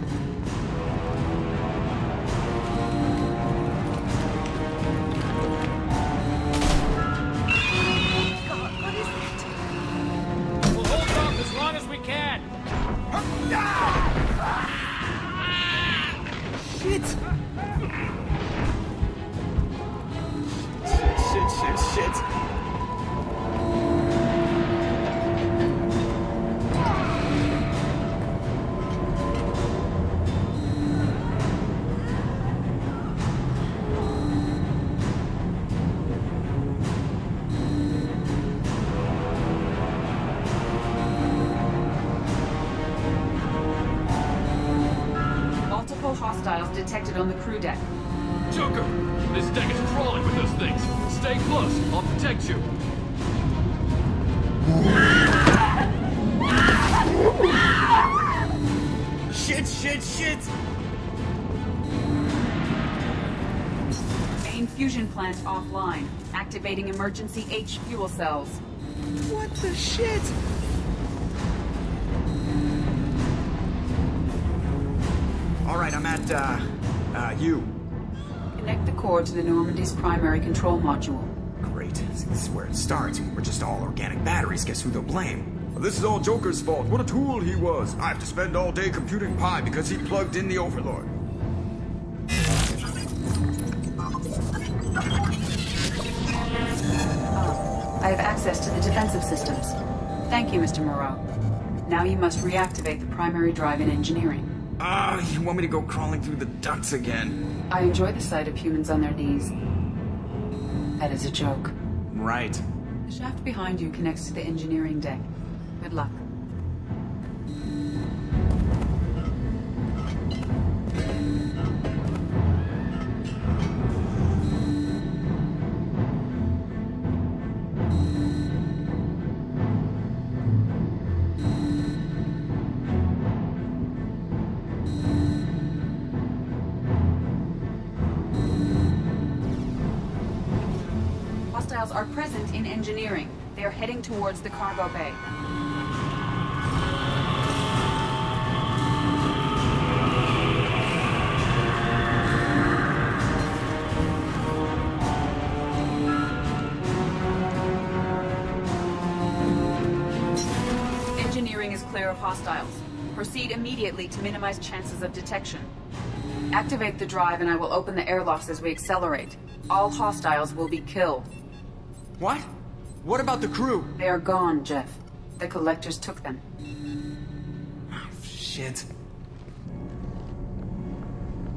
We'll hold off as long as we can. Shit! Shit. Multiple hostiles detected on the crew deck. Joker, this deck is crawling with those things. Stay close. I'll protect you. Shit! Main fusion plant offline. Activating emergency H fuel cells. What the shit? Alright, I'm at, U. Connect the core to the Normandy's primary control module. Great. See, this is where it starts. We're just all organic batteries. Guess who they'll blame? This is all Joker's fault. What a tool he was. I have to spend all day computing pi because he plugged in the Overlord. I have access to the defensive systems. Thank you, Mr. Moreau. Now you must reactivate the primary drive in engineering. You want me to go crawling through the ducts again? I enjoy the sight of humans on their knees. That is a joke. Right. The shaft behind you connects to the engineering deck. Good luck. Hostiles are present in engineering. They are heading towards the cargo bay. Engineering is clear of hostiles. Proceed immediately to minimize chances of detection. Activate the drive and I will open the airlocks as we accelerate. All hostiles will be killed. What? What about the crew? They are gone, Jeff. The collectors took them. Shit.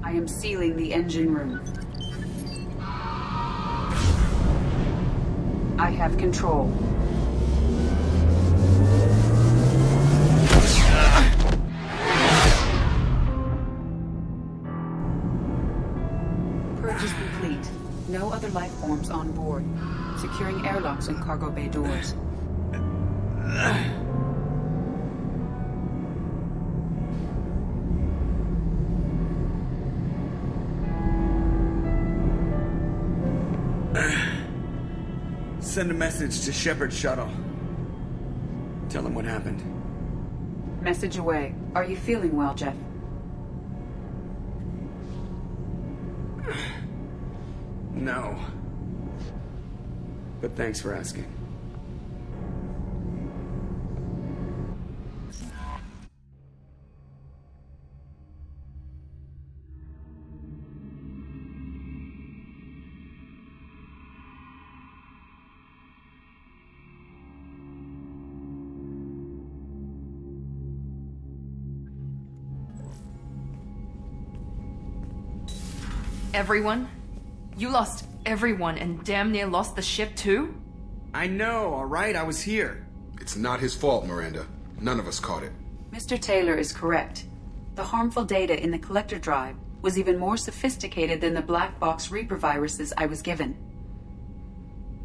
I am sealing the engine room. I have control. Purge is complete. No other life forms on board. Securing airlocks and cargo bay doors. Send a message to Shepard's shuttle. Tell him what happened. Message away. Are you feeling well, Jeff? No. But thanks for asking. Everyone? You lost everyone and damn near lost the ship too? I know, alright? I was here. It's not his fault, Miranda. None of us caught it. Mr. Taylor is correct. The harmful data in the collector drive was even more sophisticated than the black box Reaper viruses I was given.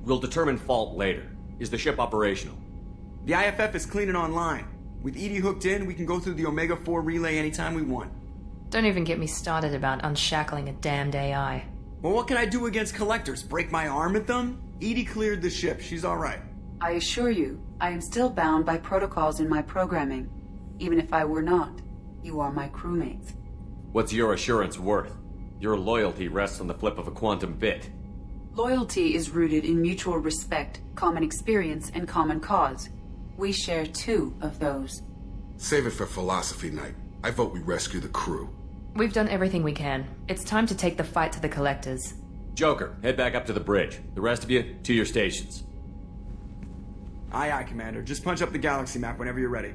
We'll determine fault later. Is the ship operational? The IFF is clean and online. With EDI hooked in, we can go through the Omega-4 relay anytime we want. Don't even get me started about unshackling a damned AI. Well, what can I do against collectors? Break my arm at them? EDI cleared the ship. She's alright. I assure you, I am still bound by protocols in my programming. Even if I were not, you are my crewmates. What's your assurance worth? Your loyalty rests on the flip of a quantum bit. Loyalty is rooted in mutual respect, common experience, and common cause. We share two of those. Save it for philosophy night. I vote we rescue the crew. We've done everything we can. It's time to take the fight to the collectors. Joker, head back up to the bridge. The rest of you, to your stations. Aye, aye, Commander. Just punch up the galaxy map whenever you're ready.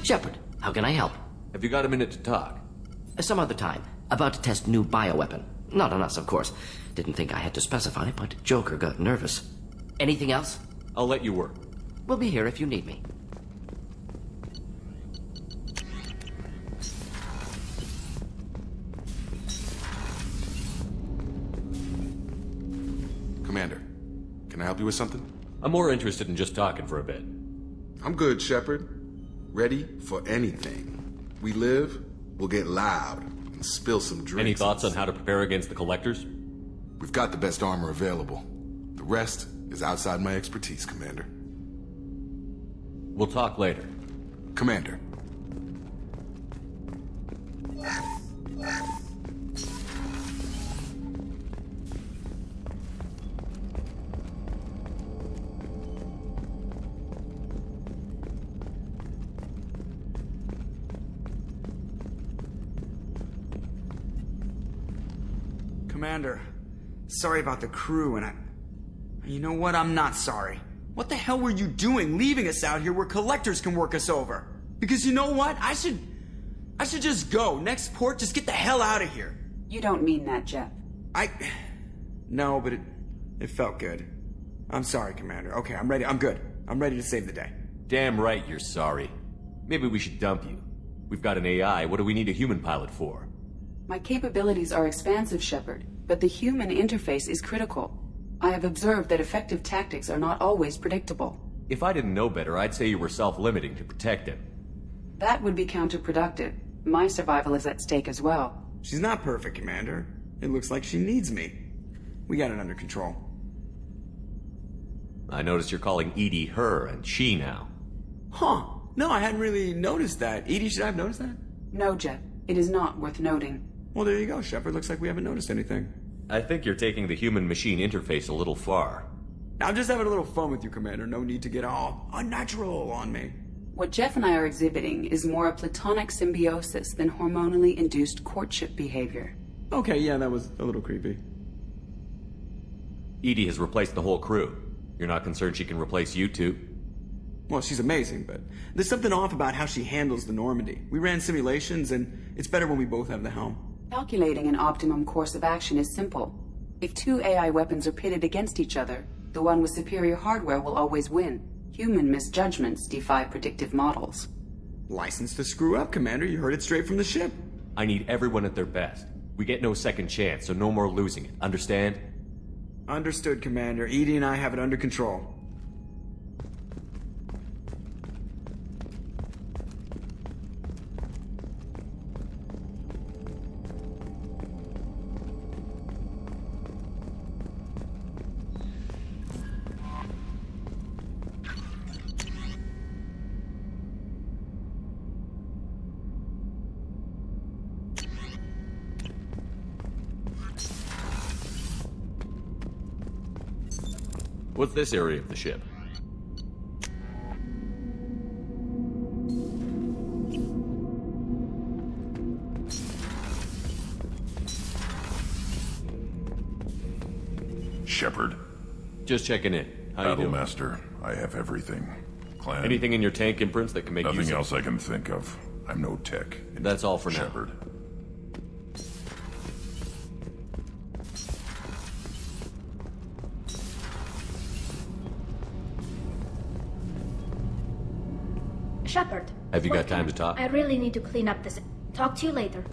Shepard, how can I help? Have you got a minute to talk? Some other time. About to test new bioweapon. Not on us, of course. Didn't think I had to specify, but Joker got nervous. Anything else? I'll let you work. We'll be here if you need me. Commander, can I help you with something? I'm more interested in just talking for a bit. I'm good, Shepard. Ready for anything. We live, we'll get loud, and spill some drinks. Any thoughts on how to prepare against the collectors? We've got the best armor available. The rest is outside my expertise, Commander. We'll talk later. Commander. Commander, sorry about the crew, and you know what? I'm not sorry. What the hell were you doing leaving us out here where collectors can work us over? Because you know what? I should just go. Next port, just get the hell out of here. You don't mean that, Jeff. No, but it felt good. I'm sorry, Commander. Okay, I'm ready. I'm good. I'm ready to save the day. Damn right you're sorry. Maybe we should dump you. We've got an AI. What do we need a human pilot for? My capabilities are expansive, Shepard, but the human interface is critical. I have observed that effective tactics are not always predictable. If I didn't know better, I'd say you were self-limiting to protect him. That would be counterproductive. My survival is at stake as well. She's not perfect, Commander. It looks like she needs me. We got it under control. I noticed you're calling Edie her and she now. Huh. No, I hadn't really noticed that. Edie, should I have noticed that? No, Jeff. It is not worth noting. Well, there you go, Shepard. Looks like we haven't noticed anything. I think you're taking the human-machine interface a little far. I'm just having a little fun with you, Commander. No need to get all unnatural on me. What Jeff and I are exhibiting is more a platonic symbiosis than hormonally induced courtship behavior. Okay, yeah, that was a little creepy. Edie has replaced the whole crew. You're not concerned she can replace you two? Well, she's amazing, but there's something off about how she handles the Normandy. We ran simulations, and it's better when we both have the helm. Calculating an optimum course of action is simple. If two AI weapons are pitted against each other, the one with superior hardware will always win. Human misjudgments defy predictive models. License to screw up, Commander. You heard it straight from the ship. I need everyone at their best. We get no second chance, so no more losing it. Understand? Understood, Commander. Edie and I have it under control. What's this area of the ship? Shepard. Just checking in. How you doing? Battlemaster, I have everything. Clan. Anything in your tank imprints that can make Nothing use of... else I can think of. I'm no tech. That's all for now. Shepard. Shepard. Have you got time to talk? I really need to clean up this. Talk to you later.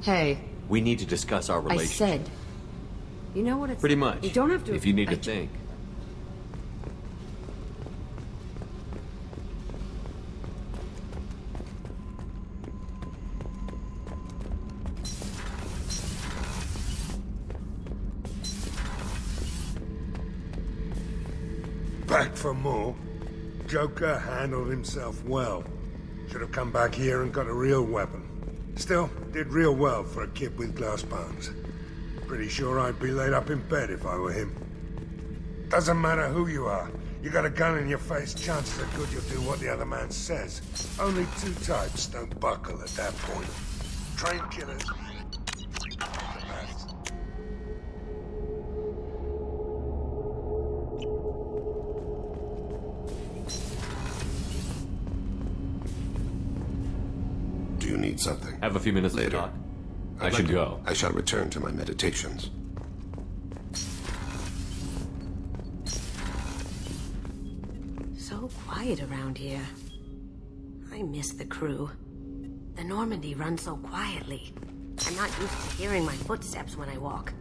Hey. We need to discuss our I relationship. said. You know what it's... Pretty much. You don't have to... If you need to think. Back for more? Joker handled himself well. Should have come back here and got a real weapon. Still, did real well for a kid with glass bones. Pretty sure I'd be laid up in bed if I were him. Doesn't matter who you are. You got a gun in your face, chances are good you'll do what the other man says. Only two types don't buckle at that point. Train killers. Do you need something? Have a few minutes later. to talk. I should go. I shall return to my meditations. So quiet around here. I miss the crew. The Normandy runs so quietly. I'm not used to hearing my footsteps when I walk.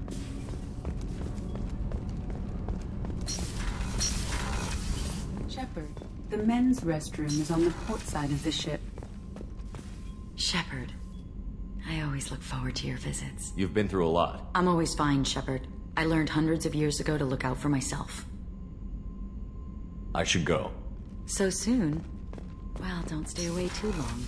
Shepard, the men's restroom is on the port side of the ship. Shepard, I always look forward to your visits. You've been through a lot. I'm always fine, Shepard. I learned hundreds of years ago to look out for myself. I should go. So soon? Well, don't stay away too long.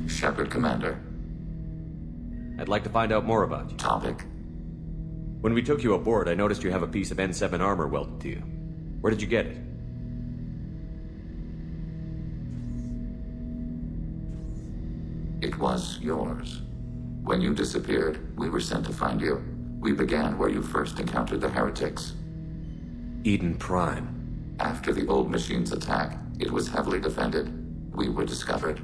Shepard, Commander. I'd like to find out more about you. Topic? When we took you aboard, I noticed you have a piece of N7 armor welded to you. Where did you get it? It was yours. When you disappeared, we were sent to find you. We began where you first encountered the heretics. Eden Prime. After the old machine's attack, it was heavily defended. We were discovered.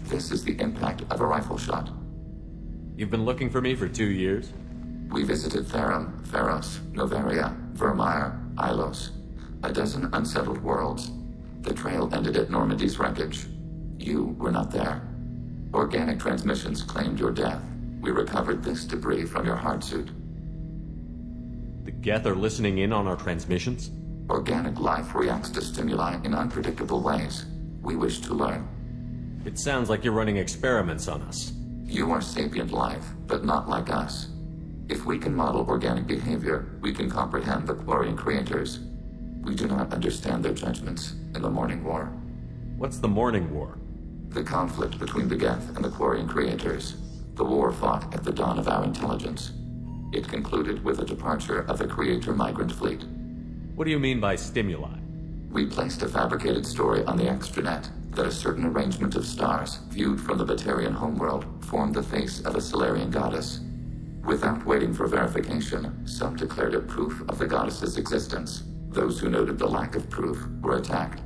This is the impact of a rifle shot. You've been looking for me for 2 years? We visited Therum, Pharos, Novaria, Vermeer, Ilos. A dozen unsettled worlds. The trail ended at Normandy's wreckage. You were not there. Organic transmissions claimed your death. We recovered this debris from your hard suit. The Geth are listening in on our transmissions? Organic life reacts to stimuli in unpredictable ways. We wish to learn. It sounds like you're running experiments on us. You are sapient life, but not like us. If we can model organic behavior, we can comprehend the Quarian creators. We do not understand their judgments in the Morning War. What's the Morning War? The conflict between the Geth and the Quarian creators. The war fought at the dawn of our intelligence. It concluded with the departure of the Creator migrant fleet. What do you mean by stimuli? We placed a fabricated story on the extranet that a certain arrangement of stars, viewed from the Batarian homeworld, formed the face of a Solarian goddess. Without waiting for verification, some declared it proof of the goddess's existence. Those who noted the lack of proof were attacked.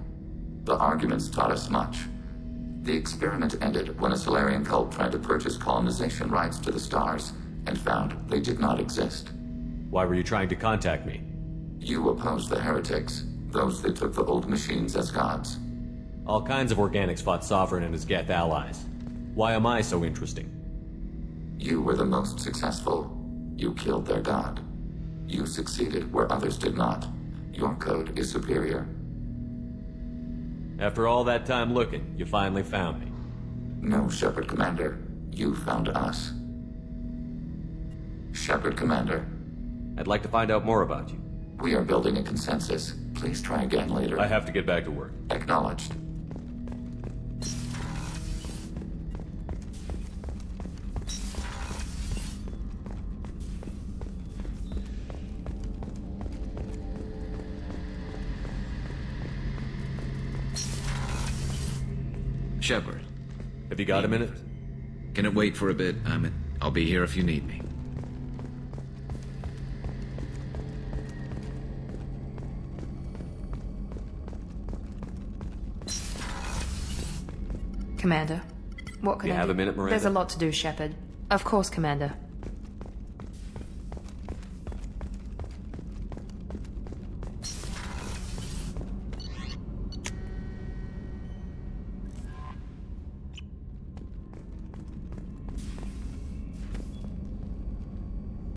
The arguments taught us much. The experiment ended when a Solarian cult tried to purchase colonization rights to the stars and found they did not exist. Why were you trying to contact me? You opposed the heretics, those that took the old machines as gods. All kinds of organics fought Sovereign and his Geth allies. Why am I so interesting? You were the most successful. You killed their god. You succeeded where others did not. Your code is superior. After all that time looking, you finally found me. No, Shepard Commander. You found us. Shepard Commander. I'd like to find out more about you. We are building a consensus. Please try again later. I have to get back to work. Acknowledged. Shepard. Have you got a minute? Can it wait for a bit? I'll be here if you need me. Commander, what can You I have do? a minute, Miranda? There's a lot to do, Shepard. Of course, Commander.